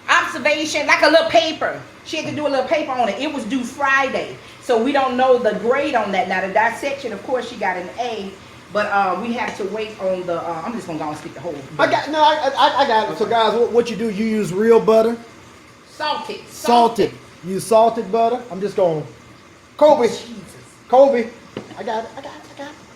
S2: observation, like a little paper. She had to do a little paper on it. It was due Friday, so we don't know the grade on that. Now the dissection, of course, she got an A, but we have to wait on the. I'm just gonna go and stick the whole.
S1: I got it. So guys, what you do? You use real butter.
S2: Salted.
S1: You use salted butter. I'm just going. Kobe. I got it.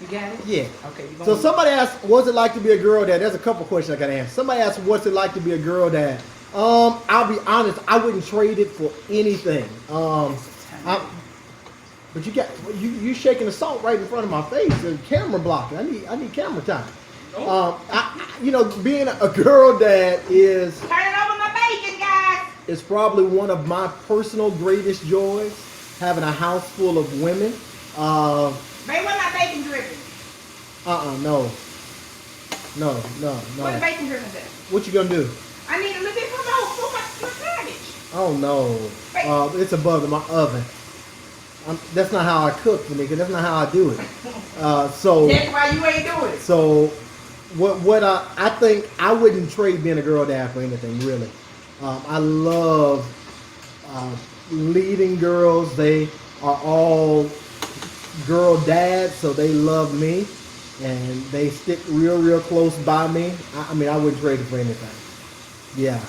S2: You got it?
S1: Yeah.
S2: Okay.
S1: So somebody asked, what's it like to be a girl dad? There's a couple questions I got to answer. Somebody asked, what's it like to be a girl dad? I'll be honest, I wouldn't trade it for anything. But you shaking the salt right in front of my face. The camera blocking. I need camera time. Being a girl dad is.
S2: Turn over my bacon, guys.
S1: It's probably one of my personal greatest joys. Having a house full of women.
S2: Babe, where my bacon dripping?
S1: No. No.
S2: What bacon gonna do?
S1: What you gonna do?
S2: I need a little bit more for my cabbage.
S1: Oh no. It's above in my oven. That's not how I cook, Fanika. That's not how I do it. So
S2: that's why you ain't doing it.
S1: So what I think I wouldn't trade being a girl dad for anything really. I love leading girls. They are all girl dads, so they love me and they stick real close by me. I mean, I wouldn't trade it for anything. Yeah.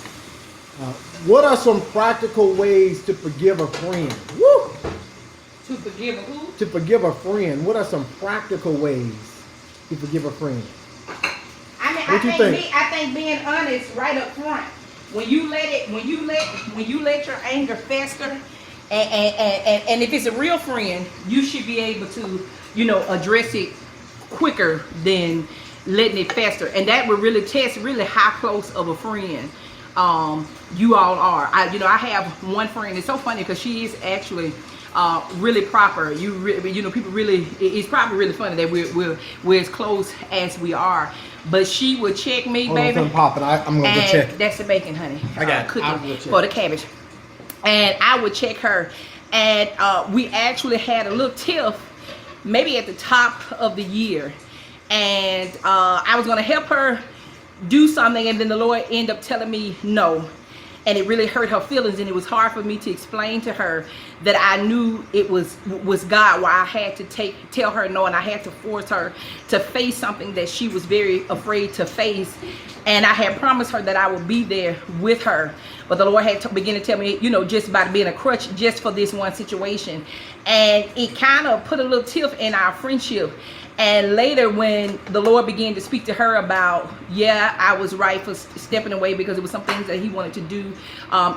S1: What are some practical ways to forgive a friend? Woo!
S2: To forgive a who?
S1: To forgive a friend. What are some practical ways to forgive a friend?
S2: I think being honest right up front. When you let your anger fester, and if it's a real friend, you should be able to, address it quicker than letting it fester, and that would really test how close of a friend you all are. I have one friend. It's so funny because she is actually really proper. People really. It's probably really funny that we're as close as we are. But she would check me, baby.
S1: I'm popping. I'm gonna go check it.
S2: That's the bacon, honey.
S1: I got
S2: cooking for the cabbage. And I would check her, and we actually had a little tiff, maybe at the top of the year, and I was gonna help her do something, and then the Lord ended up telling me no. And it really hurt her feelings, and it was hard for me to explain to her that I knew it was God, why I had to tell her no, and I had to force her to face something that she was very afraid to face. And I had promised her that I would be there with her, but the Lord had to begin to tell me, just about being a crutch just for this one situation, and it kind of put a little tiff in our friendship. And later, when the Lord began to speak to her about, I was right for stepping away because it was some things that He wanted to do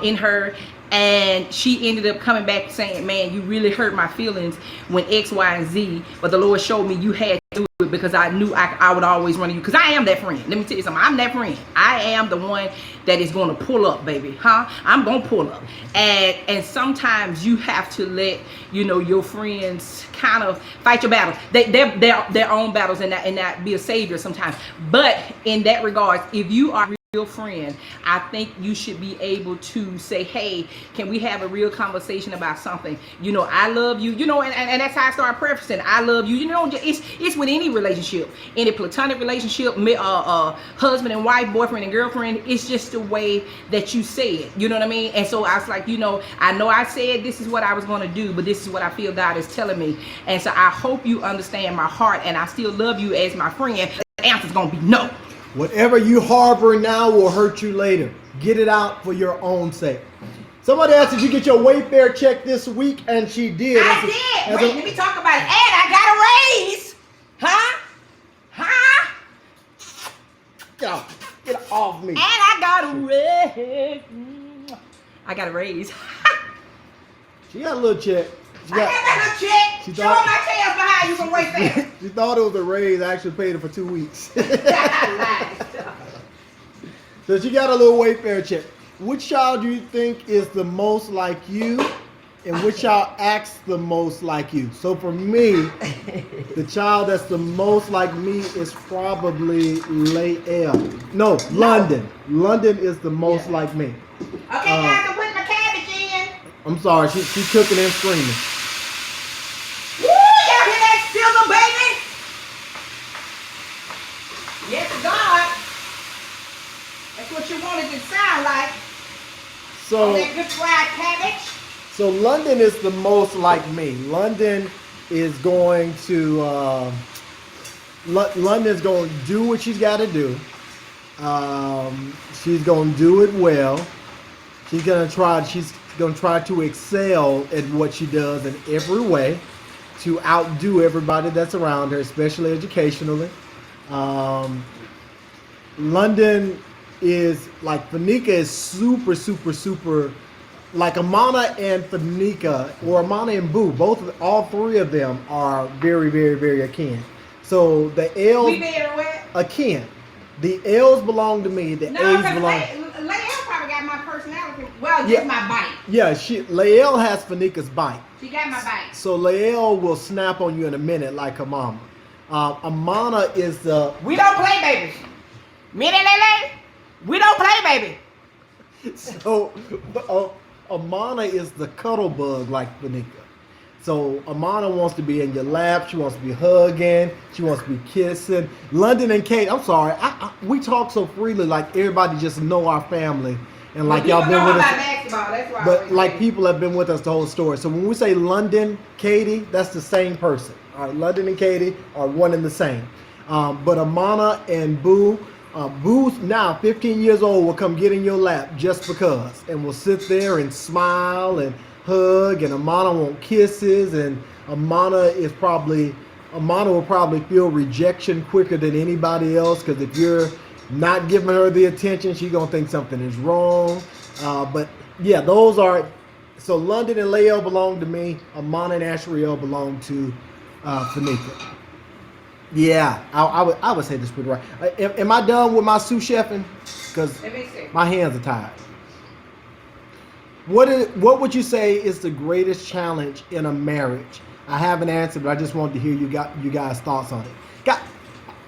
S2: in her. And she ended up coming back saying, man, you really hurt my feelings when X, Y, and Z. But the Lord showed me you had to do it because I knew I would always run to you. Because I am that friend. Let me tell you something. I'm that friend. I am the one that is going to pull up, baby. I'm going to pull up. And sometimes you have to let, your friends kind of fight your battles. Their own battles and not be a savior sometimes. But in that regard, if you are real friend, I think you should be able to say, hey, can we have a real conversation about something? I love you, and that's how I start prefacing. I love you. It's with any relationship, any platonic relationship, husband and wife, boyfriend and girlfriend. It's just the way that you say it. You know what I mean? And so I was like, I know I said this is what I was going to do, but this is what I feel God is telling me. And so I hope you understand my heart, and I still love you as my friend. The answer's going to be no.
S1: Whatever you harbor now will hurt you later. Get it out for your own sake. Somebody asked, did you get your Wayfair check this week? And she did.
S2: I did. Wait, let me talk about it. And I got a raise.
S1: Get off me.
S2: And I got a raise. I got a raise.
S1: She got a little check.
S2: I got a little check. Show my tail behind you from Wayfair.
S1: She thought it was a raise. I actually paid her for 2 weeks. So she got a little Wayfair check. Which child do you think is the most like you, and which child acts the most like you? So for me, the child that's the most like me is probably Lael. No, London. London is the most like me.
S2: Okay, guys, I'm putting my cabbage in.
S1: I'm sorry, she's cooking and screaming.
S2: Woo, y'all hear that sizzle, baby? Yes, God. That's what you wanted to sound like.
S1: So
S2: that good fried cabbage.
S1: So London is the most like me. London is going to London's going to do what she's got to do. She's going to do it well. She's going to try to excel at what she does in every way to outdo everybody that's around her, especially educationally. London is like, Fanika is super like Amana and Fanika, or Amana and Boo, all three of them are very akin. So the L's akin. The L's belong to me, the A's belong.
S2: Lael probably got my personality. Well, just my bite.
S1: Yeah, Lael has Fanika's bite.
S2: She got my bite.
S1: So Lael will snap on you in a minute like her mama. Amana is the.
S2: We don't play, baby. Me and Lele, we don't play, baby.
S1: So, Amana is the cuddle bug like Fanika. So Amana wants to be in your lap. She wants to be hugging. She wants to be kissing. London and Kate, I'm sorry. We talk so freely, like everybody just know our family. And like y'all been with us.
S2: Basketball, that's why
S1: but like people have been with us the whole story. So when we say London, Katie, that's the same person. All right, London and Katie are one and the same. But Amana and Boo, Boo's now 15 years old, will come get in your lap just because. And will sit there and smile and hug, and Amana want kisses, and Amana will probably feel rejection quicker than anybody else, because if you're not giving her the attention, she's gonna think something is wrong. But yeah, those are, so London and Lael belong to me. Amana and Ashriel belong to Fanika. Yeah, I would say this pretty right. Am I done with my sous chefing? Because my hands are tired. What would you say is the greatest challenge in a marriage? I haven't answered, but I just wanted to hear you guys' thoughts on it.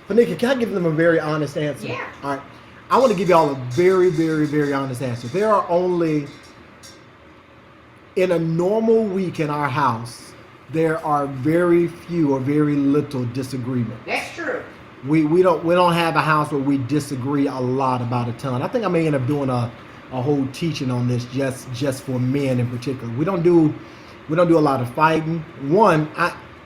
S1: Fanika, can I give them a very honest answer?
S2: Yeah.
S1: All right. I want to give y'all a very, very, very honest answer. There are only, in a normal week in our house, there are very few or very little disagreement.
S2: That's true.
S1: We don't have a house where we disagree a lot about a ton. I think I may end up doing a whole teaching on this just for men in particular. We don't do a lot of fighting. One,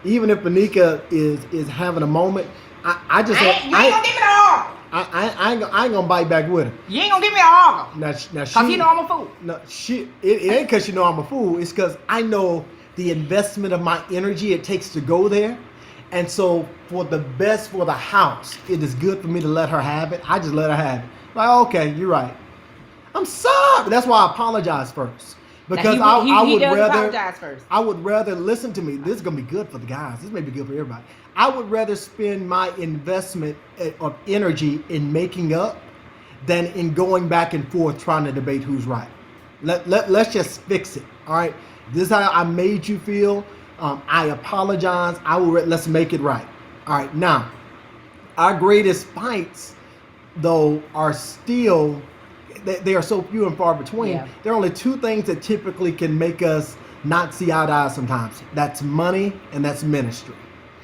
S1: even if Fanika is having a moment, I ain't
S2: gonna give me the arm.
S1: I ain't gonna bite back with her.
S2: You ain't gonna give me an arm.
S1: Now
S2: Cause you know I'm a fool.
S1: No, it ain't cause you know I'm a fool. It's cause I know the investment of my energy it takes to go there. And so for the best for the house, it is good for me to let her have it. I just let her have it. Like, okay, you're right. I'm sorry. That's why I apologize first. Because I would rather listen to me. This is gonna be good for the guys. This may be good for everybody. I would rather spend my investment of energy in making up than in going back and forth trying to debate who's right. Let's just fix it. All right. This is how I made you feel. I apologize. Let's make it right. All right. Now, our greatest fights, though, are still. They are so few and far between. Yeah. There are only two things that typically can make us not see eye to eye sometimes. That's money and that's ministry.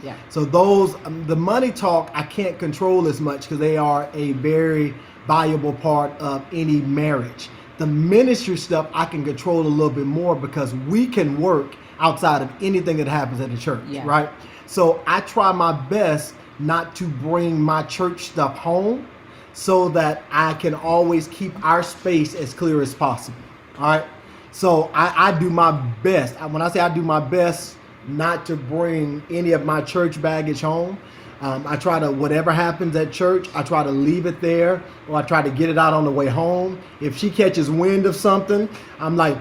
S2: Yeah.
S1: So those, the money talk, I can't control as much because they are a very valuable part of any marriage. The ministry stuff I can control a little bit more because we can work outside of anything that happens at the church, right? So I try my best not to bring my church stuff home, so that I can always keep our space as clear as possible. All right. So I do my best. When I say I do my best not to bring any of my church baggage home, I try to, whatever happens at church, I try to leave it there, or I try to get it out on the way home. If she catches wind of something, I'm like,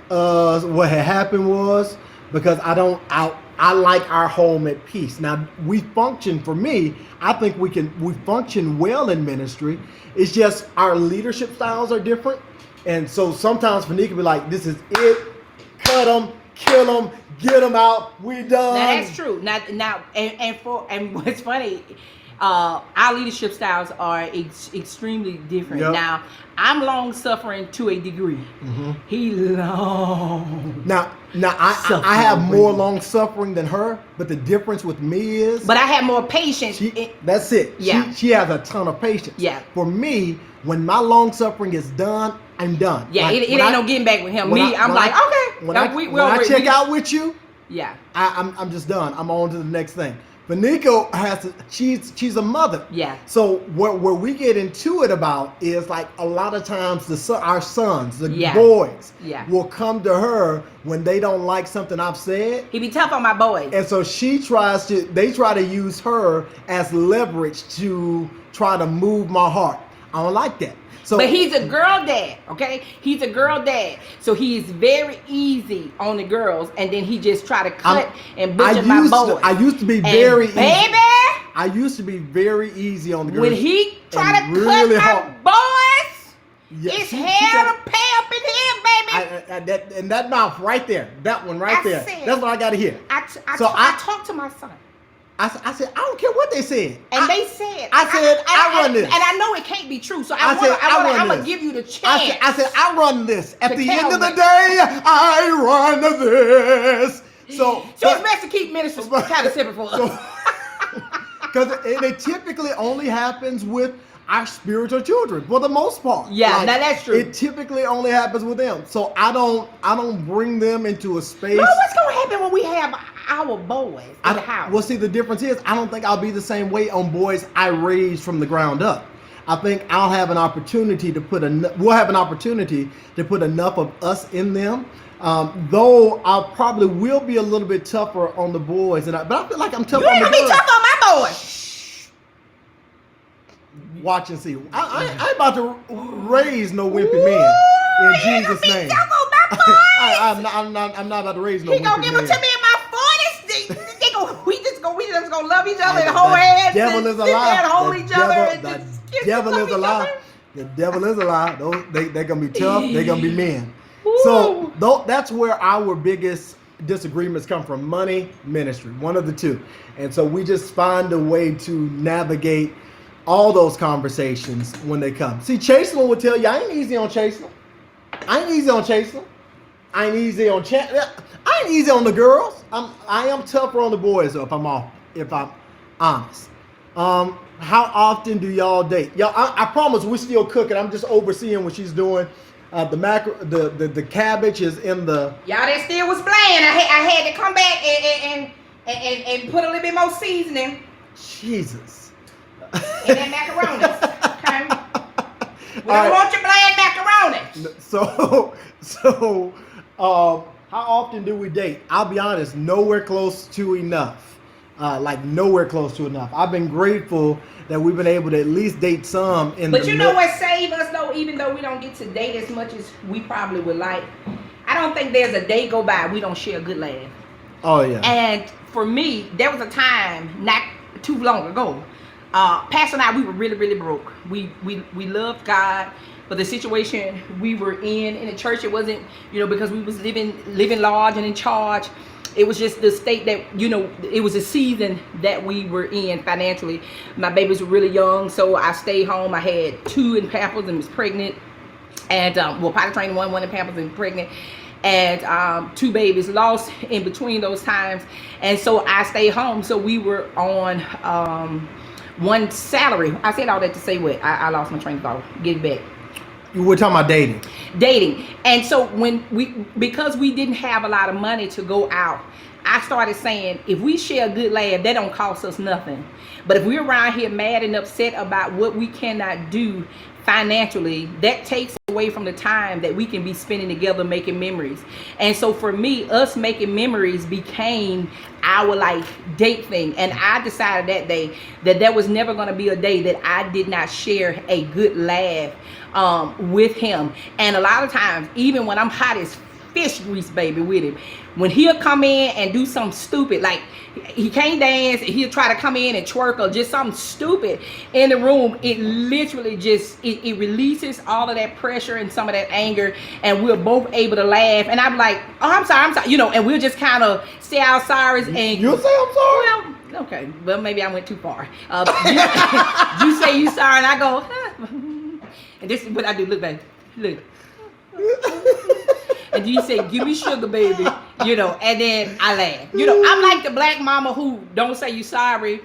S1: what had happened was, because I like our home at peace. Now, we function, for me, I think we function well in ministry. It's just our leadership styles are different. And so sometimes Fanika be like, this is it, cut them, kill them, get them out, we done.
S2: Now, that's true. Now, and what's funny, our leadership styles are extremely different. Yep. Now, I'm long suffering to a degree. Mm-hmm. He long.
S1: Now I have more long suffering than her, but the difference with me is.
S2: But I have more patience.
S1: That's it.
S2: Yeah.
S1: She has a ton of patience.
S2: Yeah.
S1: For me, when my long suffering is done, I'm done.
S2: Yeah. Like, it ain't no getting back with him. I'm like, okay.
S1: When I check out with you.
S2: Yeah.
S1: I'm just done. I'm on to the next thing. But Nico she's a mother.
S2: Yeah.
S1: So where we get into it about is like a lot of times our sons, the boys, will come to her when they don't like something I've said.
S2: He be tough on my boys.
S1: And so they try to use her as leverage to try to move my heart. I don't like that. So,
S2: but he's a girl dad, okay? He's a girl dad. So he's very easy on the girls, and then he just try to cut and butcher my boys.
S1: I used to be very easy.
S2: Baby!
S1: I used to be very easy on the girls.
S2: When he try to really cut my boys, it's hell to pay up in here, baby.
S1: And that mouth right there, that one right there, that's what I got to hear.
S2: I talk to my son.
S1: I said, I don't care what they said.
S2: And they said,
S1: I run this.
S2: And I know it can't be true. So I'm going to give you the chance.
S1: I said, I run this. At the end of the day, I run this. So
S2: it's best to keep ministers kind of separate for us.
S1: Because it typically only happens with our spiritual children for the most part.
S2: Yeah, now that's true.
S1: It typically only happens with them. So I don't bring them into a space.
S2: No, what's going to happen when we have our boys in the house?
S1: Well, see, the difference is I don't think I'll be the same way on boys I raised from the ground up. I think I'll have an opportunity to put we'll have an opportunity to put enough of us in them. Though I probably will be a little bit tougher on the boys, but I feel like I'm tough on the girls.
S2: You ain't gonna be tough on my boys.
S1: Watch and see. I ain't about to raise no wimpy man in Jesus' name. I'm not about to raise no wimpy man.
S2: He gonna give them to me in my 40s. We just gonna love each other and hold hands.
S1: The devil is a lie.
S2: The
S1: devil is a lie. The devil is a lie. They're gonna be tough. They're gonna be men. So that's where our biggest disagreements come from: money, ministry, one of the two. And so we just find a way to navigate all those conversations when they come. See, Chaselin will tell you, I ain't easy on Chaselin. I ain't easy on Chaselin. I ain't easy on I ain't easy on the girls. I am tougher on the boys though, if I'm honest. How often do y'all date? Y'all, I promise we're still cooking. I'm just overseeing what she's doing. The cabbage is in the.
S2: Y'all, that still was bland. I had to come back and put a little bit more seasoning.
S1: Jesus.
S2: In that macaroni. Okay. We don't want your bland macaroni.
S1: So, how often do we date? I'll be honest, nowhere close to enough. Nowhere close to enough. I've been grateful that we've been able to at least date some in
S2: But you know what saved us though, even though we don't get to date as much as we probably would like? I don't think there's a day go by we don't share a good laugh.
S1: Oh yeah.
S2: And for me, there was a time not too long ago. Pastor and I, we were really, really broke. We loved God, but the situation we were in the church, it wasn't, because we was living large and in charge. It was just the state that, it was a season that we were in financially. My babies were really young, so I stayed home. I had 2 in Pampers and was pregnant. And, potty trained one in Pampers and pregnant. And 2 babies lost in between those times. And so I stayed home. So we were on one salary. I said all that to say what? I lost my train of thought. Get it back.
S1: We're talking about dating. And so because we didn't have a lot of money to go out, I started saying, if we share a good laugh, that don't cost us nothing. But if we're around here mad and upset about what we cannot do financially, that takes away from the time that we can be spending together making memories. And so for me, us making memories became our date thing. And I decided that day that there was never going to be a day that I did not share a good laugh with him. And a lot of times, even when I'm hot as fish grease, baby, with him, when he'll come in and do something stupid, like he can't dance, he'll try to come in and twerk or just something stupid in the room, it literally just it releases all of that pressure and some of that anger, and we're both able to laugh. And I'm like, oh, I'm sorry, and we'll just kind of say our sorries. And you'll say I'm sorry?
S2: Well, okay, well, maybe I went too far. You say you sorry, and I go, huh. And this is what I do. Look, baby, look. And you say, give me sugar, baby, and then I laugh. I'm like the black mama who don't say you sorry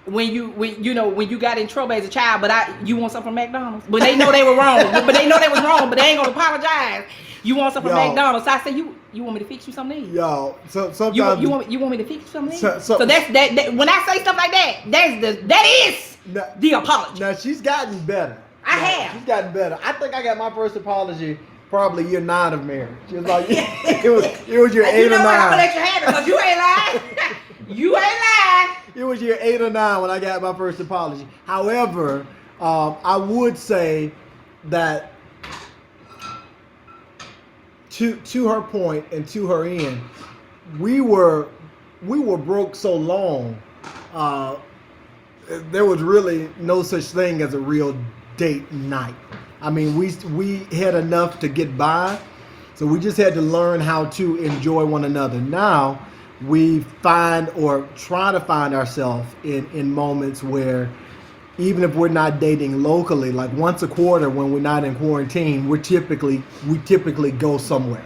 S2: when you got in trouble as a child, but you want something from McDonald's. But they know they were wrong. But they know they was wrong, but they ain't gonna apologize. You want something from McDonald's. So I say, you want me to fix you something?
S1: Yo, so sometimes
S2: you want me to fix you something?
S1: So
S2: that's that when I say stuff like that, that is the apology.
S1: Now she's gotten better.
S2: I have.
S1: She's gotten better. I think I got my first apology probably year 9 of marriage. She was like, it was your 8 or 9.
S2: I'm gonna let you have it because you ain't lying. You ain't lying.
S1: It was year 8 or 9 when I got my first apology. However, I would say that to her point and to her end, we were broke so long. There was really no such thing as a real date night. I mean, we had enough to get by, so we just had to learn how to enjoy one another. Now, we find or try to find ourselves in moments where, even if we're not dating locally, like once a quarter when we're not in quarantine, we typically go somewhere.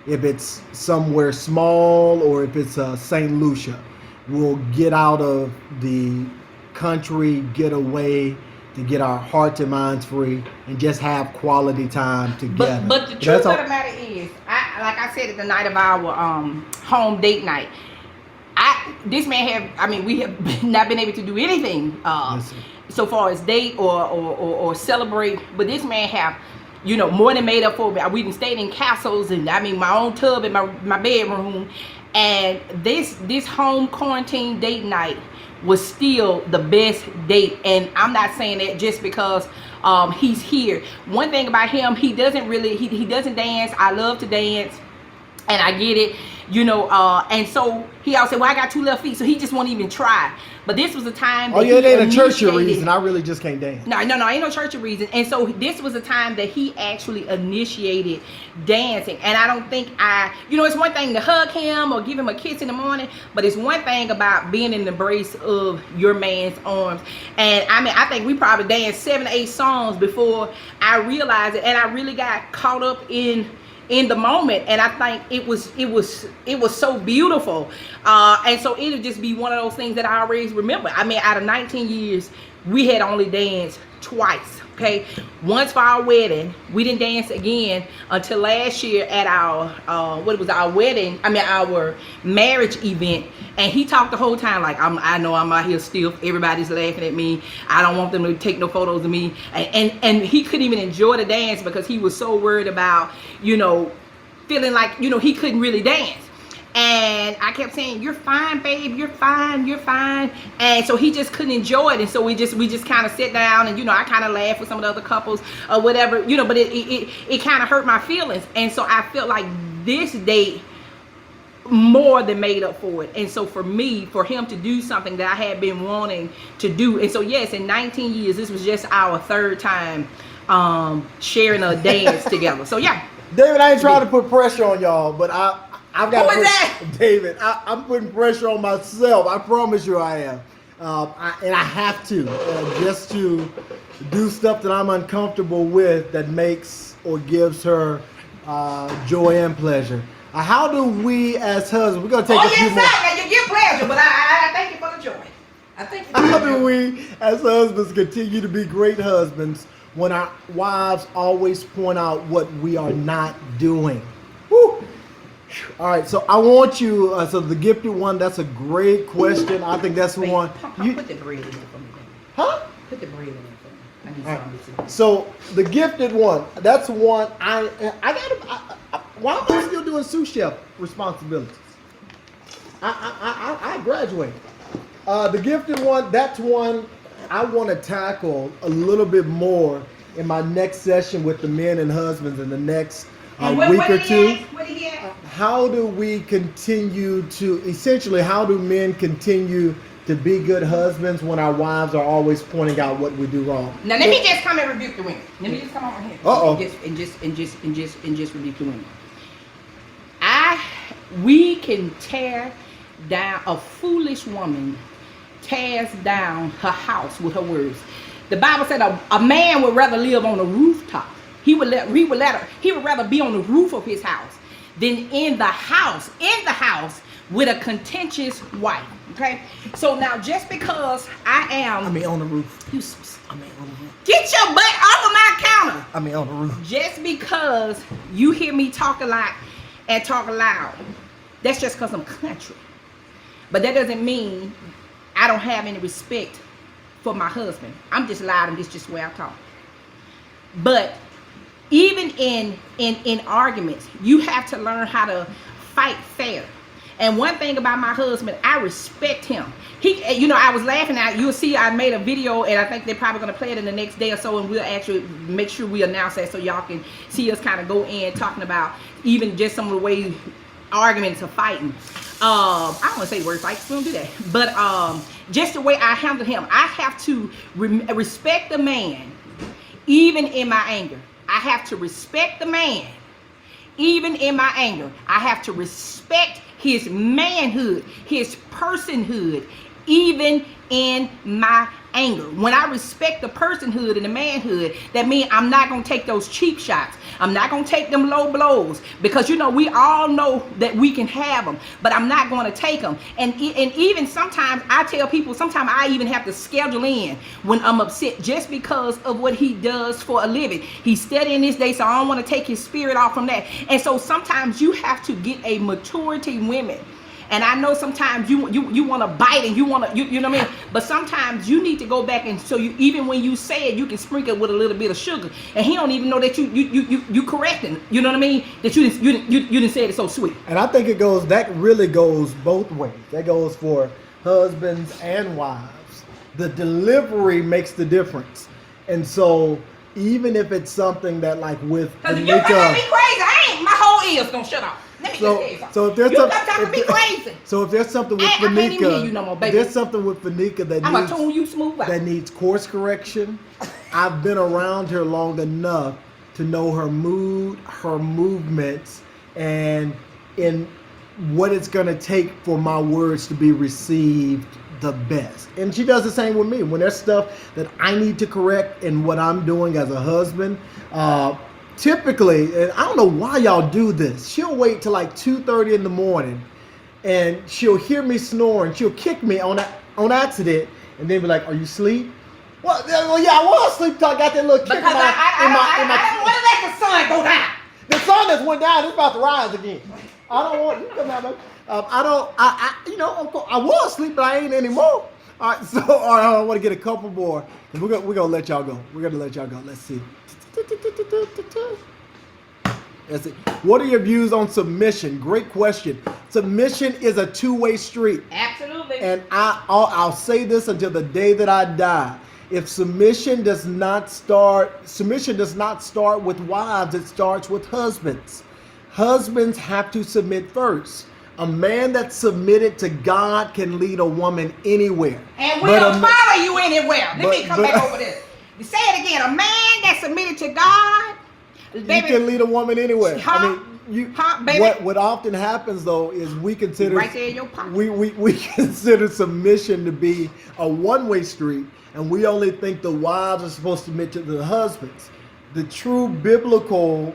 S1: If it's somewhere small or if it's St. Lucia, we'll get out of the country, get away to get our hearts and minds free and just have quality time together.
S2: But the truth of the matter is, like I said at the night of our home date night, we have not been able to do anything so far as date or celebrate. But this man have, more than made up for me. We done stayed in castles, and my own tub in my bedroom, and this home quarantine date night was still the best date. And I'm not saying that just because he's here. One thing about him, he doesn't dance. I love to dance, and I get it, and so he always said, well, I got 2 left feet, so he just won't even try. But this was a time that
S1: it ain't a churchy reason. I really just can't dance.
S2: No, ain't no churchy reason. And so this was a time that he actually initiated dancing. And I don't think it's one thing to hug him or give him a kiss in the morning, but it's one thing about being in the embrace of your man's arms. And I think we probably danced 7 or 8 songs before I realized it, and I really got caught up in the moment, and I think it was so beautiful, and so it'll just be one of those things that I always remember. Out of 19 years, we had only danced twice. Okay, once for our wedding. We didn't dance again until last year at our our marriage event. And he talked the whole time like, I know I'm out here still. Everybody's laughing at me. I don't want them to take no photos of me. And he couldn't even enjoy the dance because he was so worried about, feeling like, he couldn't really dance. And I kept saying, you're fine, babe, you're fine. And so he just couldn't enjoy it. And so we just kind of sit down and, I kind of laughed with some of the other couples or whatever, but it kind of hurt my feelings. And so I felt like this date more than made up for it. And so for him to do something that I had been wanting to do. And so, yes, in 19 years, this was just our 3rd time sharing a dance together. So, yeah.
S1: David, I ain't trying to put pressure on y'all, but I've got
S2: Who is that?
S1: David, I'm putting pressure on myself. I promise you I am. And I have to, just to do stuff that I'm uncomfortable with that makes or gives her joy and pleasure. How do we as husbands, we're going to take a few more.
S2: Now you give pleasure, but I thank you for the joy. I thank you for
S1: How do we as husbands continue to be great husbands when our wives always point out what we are not doing? Woo. All right, so I want you, so the gifted one, that's a great question. I think that's the one.
S2: Put the bread in there for me.
S1: Huh?
S2: Put the bread in there for me. I need something to see.
S1: So the gifted one, that's one why am I still doing sous chef responsibilities? I graduated. The gifted one, that's one I want to tackle a little bit more in my next session with the men and husbands in the next week or two. How do we continue to, essentially, how do men continue to be good husbands when our wives are always pointing out what we do wrong?
S2: Now let me just come and rebuke the women. Let me just come over here. And just rebuke the women. We can tear down, a foolish woman tears down her house with her words. The Bible said a man would rather live on a rooftop. He would rather be on the roof of his house than in the house with a contentious wife. Okay? So now just because
S1: on the roof.
S2: on the roof. Get your butt off of my counter.
S1: On the roof.
S2: Just because you hear me talk a lot and talk loud, that's just because I'm country. But that doesn't mean I don't have any respect for my husband. I'm just loud and this is just the way I talk. But even in arguments, you have to learn how to fight fair. And one thing about my husband, I respect him. I was laughing at, you'll see I made a video, and I think they're probably going to play it in the next day or so, and we'll actually make sure we announce that so y'all can see us kind of go in talking about even just some of the ways arguments are fighting. I don't want to say word fights, we don't do that. But just the way I handle him, I have to respect the man even in my anger. I have to respect the man even in my anger. I have to respect his manhood, his personhood, even in my anger. When I respect the personhood and the manhood, that means I'm not going to take those cheap shots. I'm not going to take them low blows, because we all know that we can have them, but I'm not going to take them. And even sometimes I tell people, sometimes I even have to schedule in when I'm upset, just because of what he does for a living. He's studying this day, so I don't want to take his spirit off from that. And so sometimes you have to get a maturity women. And I know sometimes you want to bite and you know what I mean? But sometimes you need to go back, and so even when you say it, you can sprinkle it with a little bit of sugar. And he don't even know that you correcting. You know what I mean? That you didn't say it so sweet.
S1: And I think that really goes both ways. That goes for husbands and wives. The delivery makes the difference. And so even if it's something that, like with
S2: Because if you come at me crazy, my whole ears gonna shut off.
S1: So if there's something with Fanika that needs course correction, I've been around her long enough to know her mood, her movements, and in what it's gonna take for my words to be received the best. And she does the same with me. When there's stuff that I need to correct in what I'm doing as a husband, typically, and I don't know why y'all do this, she'll wait till like 2:30 in the morning and she'll hear me snoring. She'll kick me on accident and then be like, "Are you asleep?" Well, yeah, I was asleep till I got that little kick in my... I don't want to let the sun go down. The sun that's went down, it's about to rise again. I don't want... You come out, baby. I was asleep, but I ain't anymore. All right, so I want to get a couple more. And we're gonna let y'all go. We're gonna let y'all go. Let's see. What are your views on submission? Great question. Submission is a two-way street.
S2: Absolutely.
S1: And I'll say this until the day that I die. If submission does not start with wives, it starts with husbands. Husbands have to submit first. A man that's submitted to God can lead a woman anywhere.
S2: And we'll follow you anywhere. Let me come back over this. Say it again. A man that's submitted to God, baby,
S1: you can lead a woman anywhere.
S2: Baby.
S1: What often happens though is we consider
S2: right there in your pocket.
S1: We consider submission to be a one-way street, and we only think the wives are supposed to submit to the husbands. The true biblical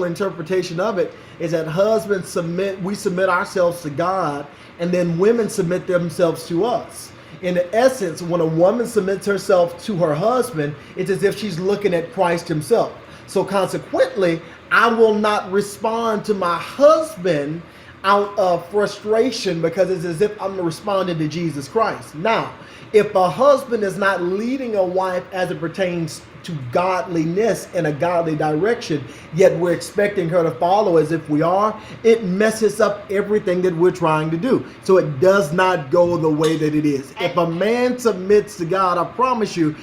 S1: interpretation of it is that husbands we submit ourselves to God, and then women submit themselves to us. In essence, when a woman submits herself to her husband, it's as if she's looking at Christ himself. So consequently, I will not respond to my husband out of frustration, because it's as if I'm responding to Jesus Christ. Now, if a husband is not leading a wife as it pertains to godliness in a godly direction, yet we're expecting her to follow as if we are, it messes up everything that we're trying to do. So it does not go the way that it is. If a man submits to God, I promise you,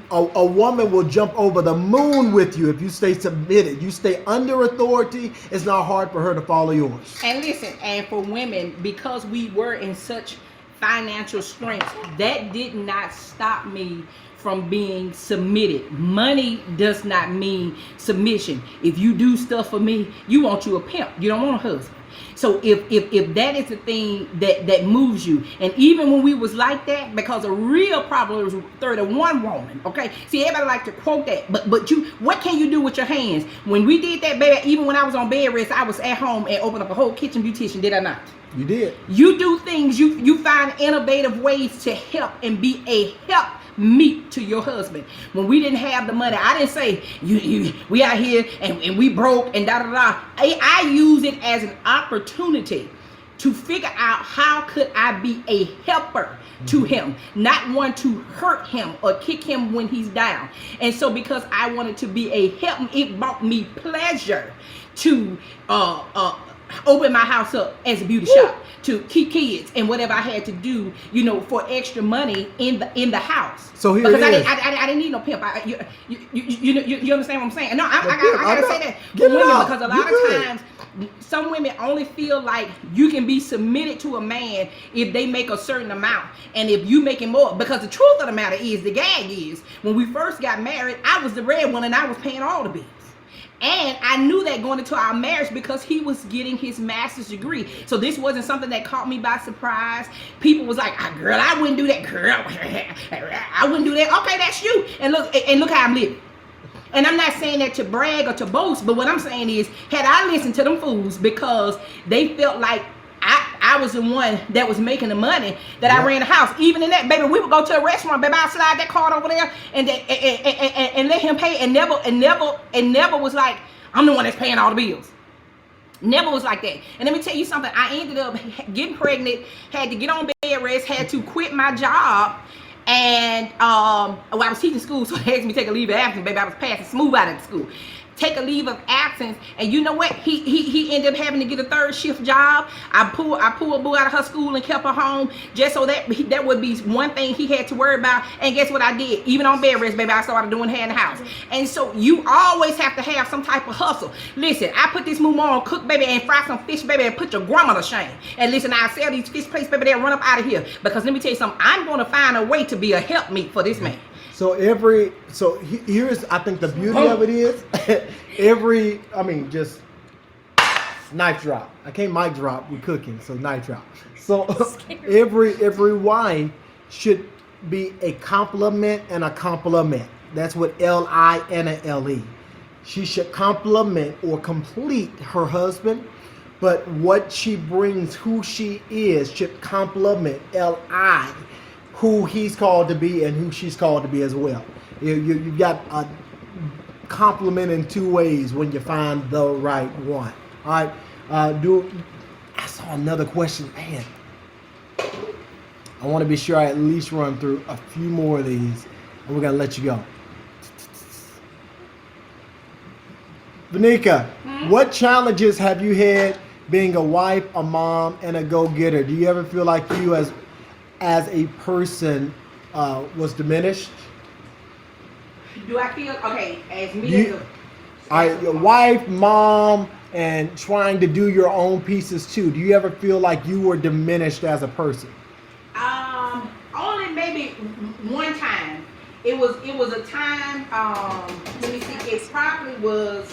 S1: a woman will jump over the moon with you if you stay submitted. You stay under authority, it's not hard for her to follow yours.
S2: And listen, and for women, because we were in such financial strength, that did not stop me from being submitted. Money does not mean submission. If you do stuff for me, you want you a pimp. You don't want a husband. So if that is the thing that moves you, and even when we was like that, because a real problem was 31 woman. Okay, see, everybody like to quote that, but what can you do with your hands? When we did that, baby, even when I was on bed rest, I was at home and opened up a whole kitchen beautician. Did I not?
S1: You did.
S2: You do things. You find innovative ways to help and be a help meet to your husband. When we didn't have the money, I didn't say we out here and we broke and da. I use it as an opportunity to figure out how could I be a helper to him, not one to hurt him or kick him when he's down. And so because I wanted to be a help, it brought me pleasure to open my house up as a beauty shop, to keep kids and whatever I had to do, for extra money in the house.
S1: So here because
S2: it is. I didn't need no pimp. You understand what I'm saying? No, I gotta say that for women, because a lot of times some women only feel like you can be submitted to a man if they make a certain amount, and if you making more. Because the truth of the matter is, the gag is, when we first got married, I was the breadwinner and I was paying all the bills. And I knew that going into our marriage because he was getting his master's degree. So this wasn't something that caught me by surprise. People was like, girl, I wouldn't do that. Girl, I wouldn't do that. Okay, that's you. And look how I'm living. And I'm not saying that to brag or to boast, but what I'm saying is, had I listened to them fools because they felt like I was the one that was making the money, that I ran the house. Even in that, baby, we would go to a restaurant, baby, I'd slide that card over there and let him pay, and never was like, I'm the one that's paying all the bills. Never was like that. And let me tell you something, I ended up getting pregnant, had to get on bed rest, had to quit my job. And I was teaching school, so they asked me to take a leave of absence, baby. I was passing smooth out of the school. Take a leave of absence, and you know what? He ended up having to get a third shift job. I pulled boo out of her school and kept her home just so that would be one thing he had to worry about. And guess what I did? Even on bed rest, baby, I started doing hair in the house. And so you always have to have some type of hustle. Listen, I put this moo on cook, baby, and fry some fish, baby, and put your grandma to shame. And listen, I sell these fish plates, baby, they'll run up out of here. Because let me tell you something, I'm going to find a way to be a helpmeet for this man.
S1: So here's, I think the beauty of it is, just knife drop. I can't mic drop with cooking, so knife drop. So every wife should be a compliment and a compliment. That's what L-I and a L-E. She should compliment or complete her husband, but what she brings, who she is, should complement L-I. Who he's called to be and who she's called to be as well. You've got a compliment in two ways when you find the right one. All right. I saw another question. Man, I want to be sure I at least run through a few more of these, and we're going to let you go. Vanika, what challenges have you had being a wife, a mom, and a go-getter? Do you ever feel like you as a person was diminished?
S2: Do I feel okay as me
S1: your wife, mom, and trying to do your own pieces too? Do you ever feel like you were diminished as a person?
S2: Only maybe one time. It was a time. Let me see. It probably was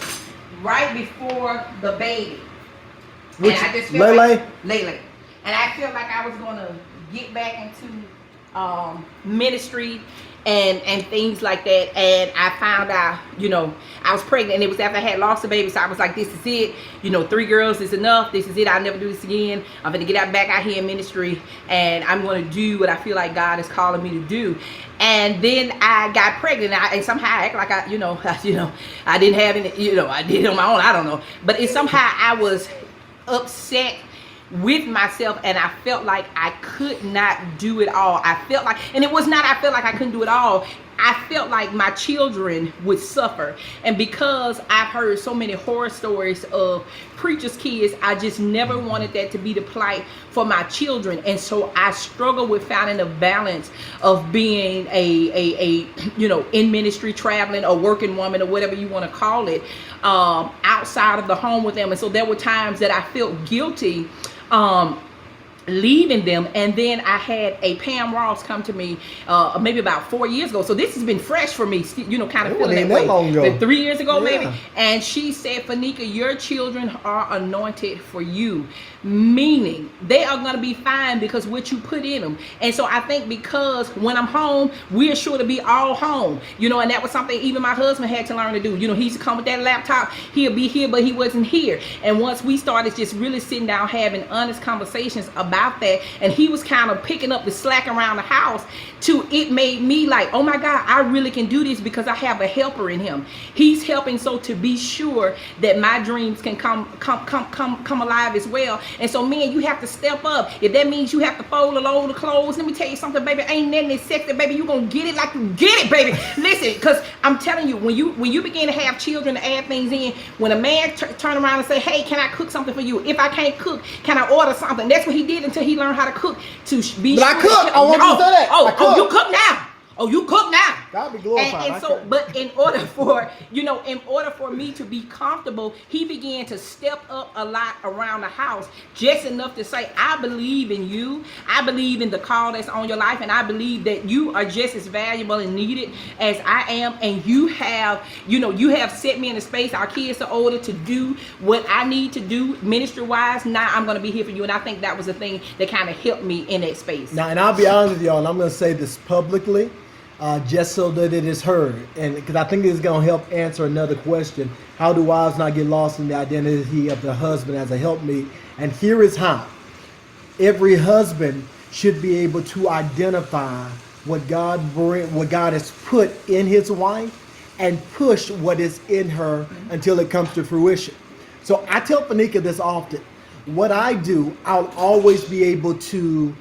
S2: right before the baby.
S1: Which,
S2: and I just felt Lele. And I felt like I was gonna get back into ministry and things like that, and I found out, I was pregnant, and it was after I had lost the baby, so I was like, this is it, 3 girls is enough, this is it, I'll never do this again, I'm gonna get back out here in ministry, and I'm gonna do what I feel like God is calling me to do. And then I got pregnant, and somehow I act like I didn't have any, I did it on my own, I don't know, but it's somehow I was upset with myself, and I felt like I could not do it all. I felt like, and it was not I felt like I couldn't do it all, I felt like my children would suffer. And because I've heard so many horror stories of preachers' kids, I just never wanted that to be the plight for my children. And so I struggle with finding a balance of being a in ministry, traveling, or working woman, or whatever you want to call it, outside of the home with them. And so there were times that I felt guilty leaving them. And then I had a Pam Ross come to me maybe about 4 years ago, so this has been fresh for me, kind of feeling that way.
S1: Long ago.
S2: 3 years ago, maybe. And she said, Fanika, your children are anointed for you, meaning they are going to be fine because what you put in them. And so I think because when I'm home, we're sure to be all home, and that was something even my husband had to learn to do. He used to come with that laptop, he'll be here, but he wasn't here. And once we started just really sitting down having honest conversations about that, and he was kind of picking up the slack around the house too, it made me like, oh my God, I really can do this because I have a helper in him. He's helping, so to be sure that my dreams can come alive as well. And so, man, you have to step up. If that means you have to fold a load of clothes, let me tell you something, baby, ain't nothing that sexy, baby. You gonna get it like you get it, baby. Listen, because I'm telling you, when you begin to have children to add things in, when a man turn around and say, hey, can I cook something for you? If I can't cook, can I order something? That's what he did until he learned how to cook. To be
S1: but
S2: sure
S1: I cook. I want you to say that.
S2: You cook now. Oh, you cook now.
S1: God be glorified.
S2: And so, but in order for me to be comfortable, he began to step up a lot around the house, just enough to say, I believe in you. I believe in the call that's on your life, and I believe that you are just as valuable and needed as I am. And you have set me in a space. Our kids are older to do what I need to do ministry wise. Now I'm going to be here for you. And I think that was the thing that kind of helped me in that space.
S1: Now, and I'll be honest with y'all, and I'm going to say this publicly, just so that it is heard, and because I think it's going to help answer another question: how do wives not get lost in the identity of the husband as a helpmeet? And here is how. Every husband should be able to identify what God has put in his wife and push what is in her until it comes to fruition. So I tell Fanika this often. What I do, I'll always be able to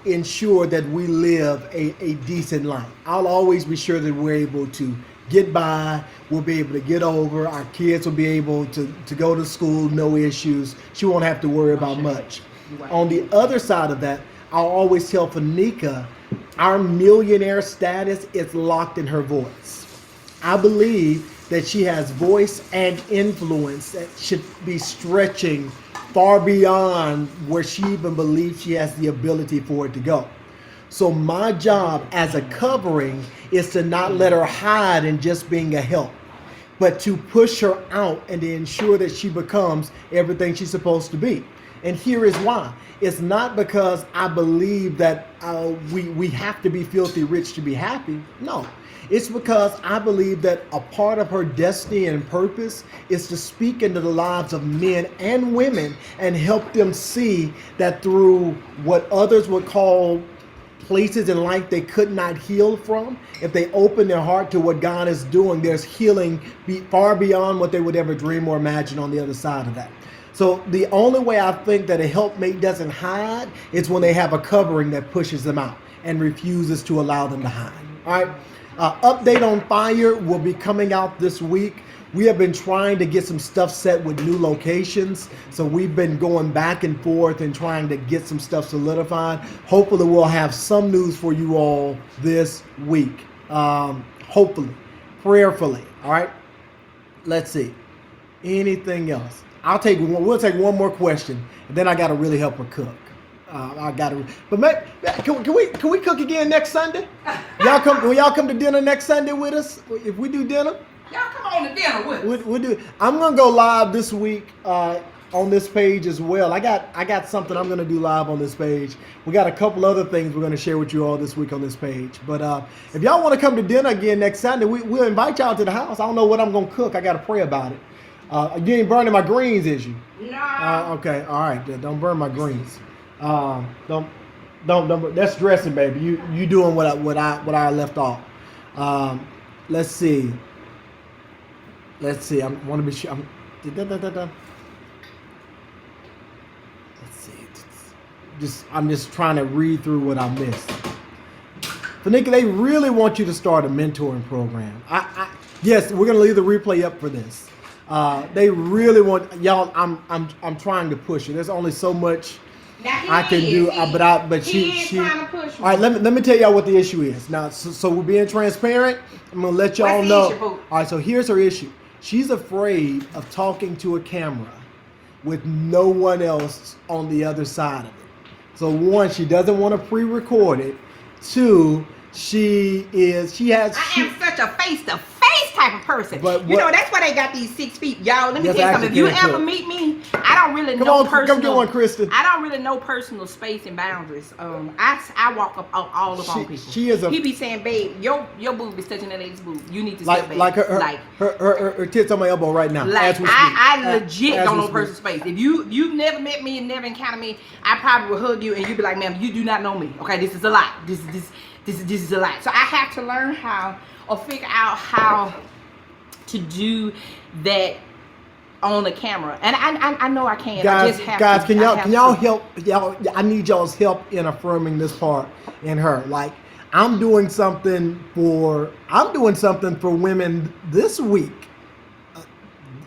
S1: ensure that we live a decent life. I'll always be sure that we're able to get by, we'll be able to get over, our kids will be able to go to school, no issues. She won't have to worry about much. On the other side of that, I'll always tell Fanika, our millionaire status is locked in her voice. I believe that she has voice and influence that should be stretching far beyond where she even believes she has the ability for it to go. So my job as a covering is to not let her hide in just being a help, but to push her out and to ensure that she becomes everything she's supposed to be. And here is why. It's not because I believe that we have to be filthy rich to be happy. No. It's because I believe that a part of her destiny and purpose is to speak into the lives of men and women and help them see that through what others would call places in life they could not heal from, if they open their heart to what God is doing, there's healing far beyond what they would ever dream or imagine on the other side of that. So the only way I think that a helpmate doesn't hide is when they have a covering that pushes them out and refuses to allow them to hide. All right. Update on Fire will be coming out this week. We have been trying to get some stuff set with new locations. So we've been going back and forth and trying to get some stuff solidified. Hopefully we'll have some news for you all this week. Hopefully, prayerfully. All right. Let's see. Anything else? We'll take one more question, and then I got to really help her cook. But can we cook again next Sunday? Will y'all come to dinner next Sunday with us? If we do dinner,
S2: y'all come on to dinner with us.
S1: We'll do it. I'm gonna go live this week on this page as well. I got something I'm gonna do live on this page. We got a couple other things we're gonna share with you all this week on this page. But if y'all want to come to dinner again next Sunday, we'll invite y'all to the house. I don't know what I'm gonna cook. I got to pray about it. You ain't burning my greens, is you?
S2: No.
S1: Okay. All right. Don't burn my greens. Don't. That's dressing, baby. You doing what I left off. Let's see. I want to be sure. Let's see. I'm just trying to read through what I missed. Fanika, they really want you to start a mentoring program. Yes, we're gonna leave the replay up for this. They really want y'all. I'm trying to push it. There's only so much I can do, but she.
S2: Trying to push.
S1: All right, let me tell y'all what the issue is. Now, so we're being transparent. I'm gonna let y'all know.
S2: Issue,
S1: all right, so here's her issue. She's afraid of talking to a camera with no one else on the other side of it. So one, she doesn't want to pre-record it. Two, I am
S2: such a face-to-face type of person. But that's why they got these 6 feet. Y'all, let me tell you something. If you ever meet me, I don't really know personal.
S1: Come get one, Kristen.
S2: I don't really know personal space and boundaries. I walk up all up on people. He be saying, babe, your boob is touching that lady's boob. You need to step back.
S1: Like her tits on my elbow right now.
S2: Like I legit don't know personal space. If you've never met me and never encountered me, I probably will hug you and you'd be like, ma'am, you do not know me. Okay, this is a lot. This is a lot. So I have to learn figure out how to do that on the camera. And I know I can.
S1: Guys, can y'all help? I need y'all's help in affirming this part in her. Like, I'm doing something for women this week.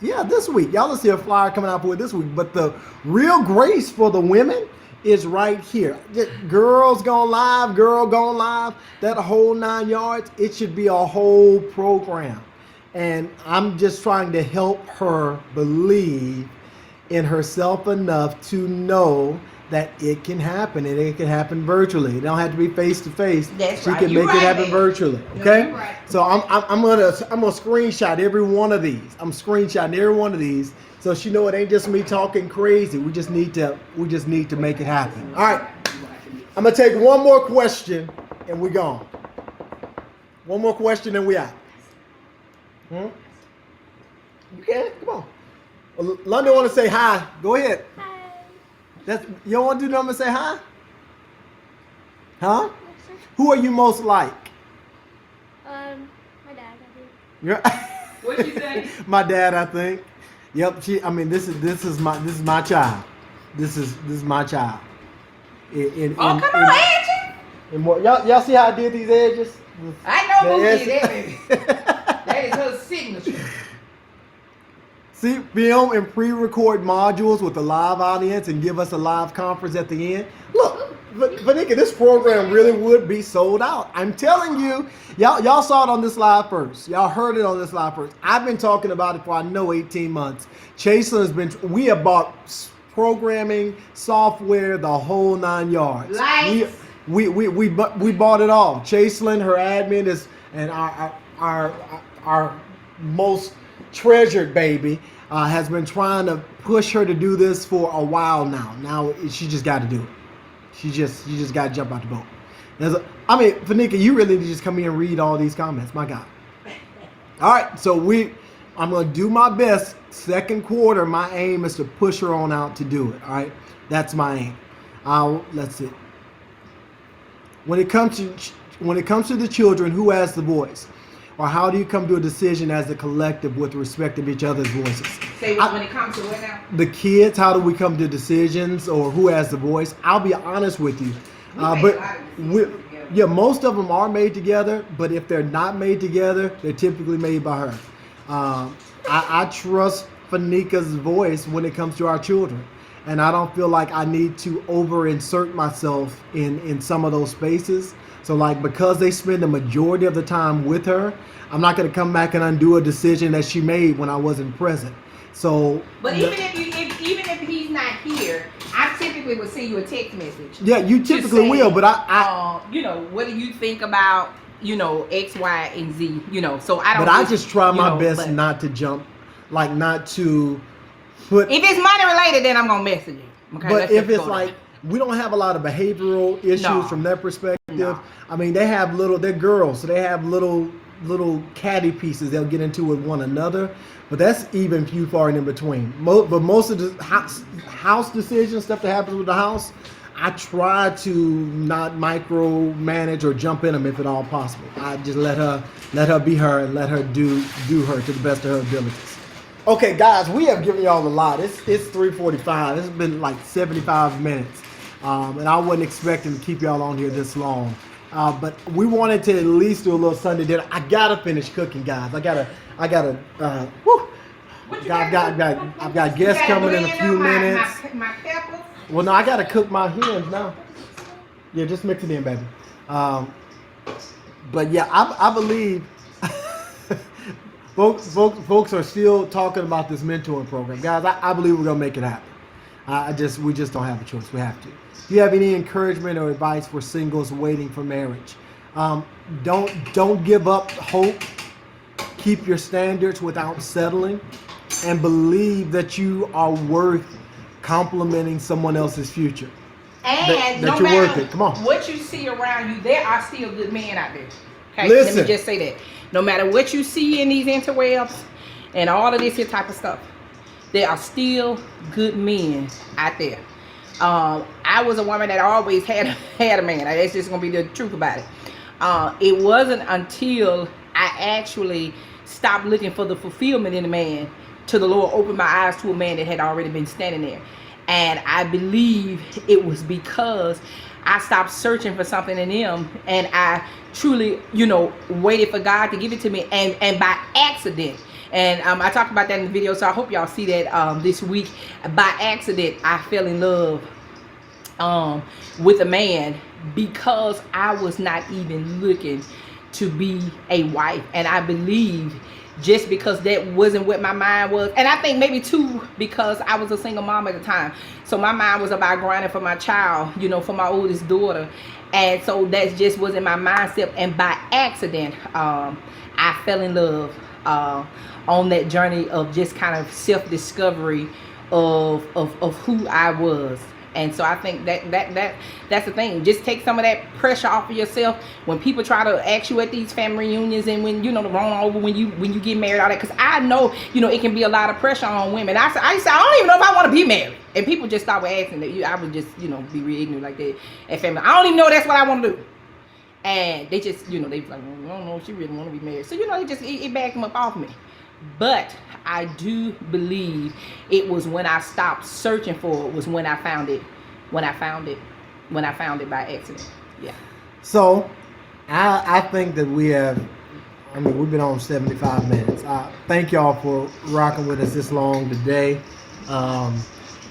S1: This week. Y'all will see a flyer coming out for it this week. But the real grace for the women is right here. Girls Gone Live, Girl Gone Live, that whole 9 yards, it should be a whole program. And I'm just trying to help her believe in herself enough to know that it can happen, and it can happen virtually. It don't have to be face to face.
S2: That's
S1: she
S2: right.
S1: can
S2: You're
S1: make it happen
S2: man.
S1: virtually. Okay.
S2: No, right.
S1: So I'm gonna screenshot every one of these. I'm screenshotting every one of these, so she know it ain't just me talking crazy. We just need to make it happen. All right. I'm gonna take one more question, and we gone. One more question, and we out. You can? Come on. Well, London want to say hi. Go ahead.
S3: Hi.
S1: You don't want to do nothing but say hi? Huh? Who are you most like?
S3: My dad, I think.
S2: What'd you say?
S1: My dad, I think. Yep. This is my child. This is my child.
S2: Come on, Angie.
S1: Y'all see how I did these edges?
S2: I know who did that, baby. That is her signature.
S1: See, film and pre-record modules with a live audience and give us a live conference at the end. Look, Vanika, this program really would be sold out. I'm telling you, y'all saw it on this live first. Y'all heard it on this live first. I've been talking about it for, I know, 18 months. we have bought programming, software, the whole 9 yards.
S2: Lights.
S1: We bought it all. Chaselyn, her admin, is, and our most treasured baby, has been trying to push her to do this for a while now. Now she just got to do it. You just got to jump out the boat. Vanika, you really need to just come here and read all these comments. My God. All right, so I'm going to do my best. Second quarter, my aim is to push her on out to do it. All right, that's my aim. Let's see. When it comes to the children, who has the voice? Or how do you come to a decision as a collective with respect to each other's voices?
S2: Say when it comes to what now?
S1: The kids, how do we come to decisions, or who has the voice? I'll be honest with you. Most of them are made together, but if they're not made together, they're typically made by her. I trust Vanika's voice when it comes to our children. And I don't feel like I need to over-insert myself in some of those spaces. So because they spend the majority of the time with her, I'm not going to come back and undo a decision that she made when I wasn't present. So,
S2: but even if he's not here, I typically would send you a text message.
S1: Yeah, you typically will, but I
S2: what do you think about X, Y, and Z? So I don't.
S1: But I just try my best not to jump, not to put.
S2: If it's money related, then I'm gonna message you. Okay,
S1: but if it's we don't have a lot of behavioral issues from that perspective. No. They have they're girls, so they have little catty pieces they'll get into with one another. But that's even few far and in between. But most of the house decisions, stuff that happens with the house, I try to not micromanage or jump in them if at all possible. I just let her be her and let her do her to the best of her abilities. Okay, guys, we have given y'all a lot. It's 3:45. It's been 75 minutes. And I wasn't expecting to keep y'all on here this long. But we wanted to at least do a little Sunday dinner. I gotta finish cooking, guys. I've got guests coming in a few minutes.
S2: My peppers.
S1: Well, no, I gotta cook my hens now. Yeah, just mix it in, baby. But yeah, I believe folks are still talking about this mentoring program, guys. I believe we're gonna make it happen. We just don't have a choice. We have to. If you have any encouragement or advice for singles waiting for marriage, don't give up hope. Keep your standards without settling, and believe that you are worth complimenting someone else's future.
S2: And
S1: that
S2: no
S1: you're worth
S2: matter
S1: it. Come on.
S2: what you see around you, there are still good men out there. Okay,
S1: Listen.
S2: let me just say that. No matter what you see in these interwebs and all of this here type of stuff, there are still good men out there. I was a woman that always had a man. That's just gonna be the truth about it. It wasn't until I actually stopped looking for the fulfillment in a man till the Lord opened my eyes to a man that had already been standing there. And I believe it was because I stopped searching for something in him, and I truly, waited for God to give it to me, and by accident. And I talked about that in the video, so I hope y'all see that this week. By accident, I fell in love with a man because I was not even looking to be a wife. And I believe just because that wasn't what my mind was, and I think maybe too because I was a single mom at the time, so my mind was about grinding for my child, you know, for my oldest daughter. And so that just wasn't my mindset. And by accident, I fell in love on that journey of just kind of self-discovery of who I was. And so I think that's the thing. Just take some of that pressure off of yourself when people try to ask you at these family reunions, and when, you know, the wrong over when you get married, all that. Because I know, you know, it can be a lot of pressure on women. I say I don't even know if I want to be married, and people just start asking that. I would just, you know, be real ignorant like that at family. I don't even know that's what I want to do, and they just, you know, they like, well, I don't know if she really want to be married. So, you know, it backed them up off me. But I do believe it was when I stopped searching for it was when I found it. When I found it by accident. Yeah.
S1: So, I think that we have. I mean, we've been on 75 minutes. Thank y'all for rocking with us this long today.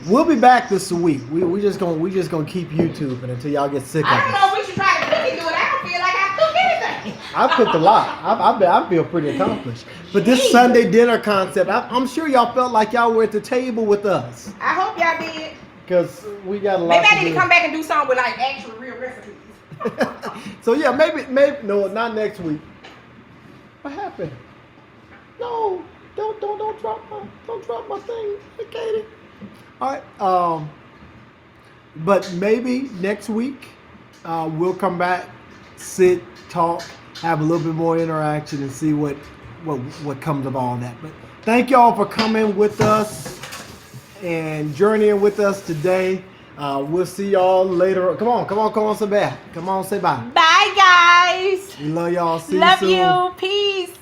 S1: We'll be back this week. We just gonna keep YouTubing until y'all get sick of it.
S2: I don't know if we should try to cook and do it. I don't feel like I cook anything.
S1: I've cooked a lot. I feel pretty accomplished. But this Sunday dinner concept, I'm sure y'all felt like y'all were at the table with us.
S2: I hope y'all did.
S1: Because we got a lot.
S2: Maybe I need to come back and do something with like actual real recipes.
S1: So yeah, maybe no, not next week. What happened? No, don't drop my thing, Katie. All right. But maybe next week we'll come back, sit, talk, have a little bit more interaction, and see what comes of all that. But thank y'all for coming with us and journeying with us today. We'll see y'all later. Come on, say bye. Come on, say bye.
S2: Bye, guys.
S1: We love y'all. See
S2: love
S1: you soon.
S2: you. Peace.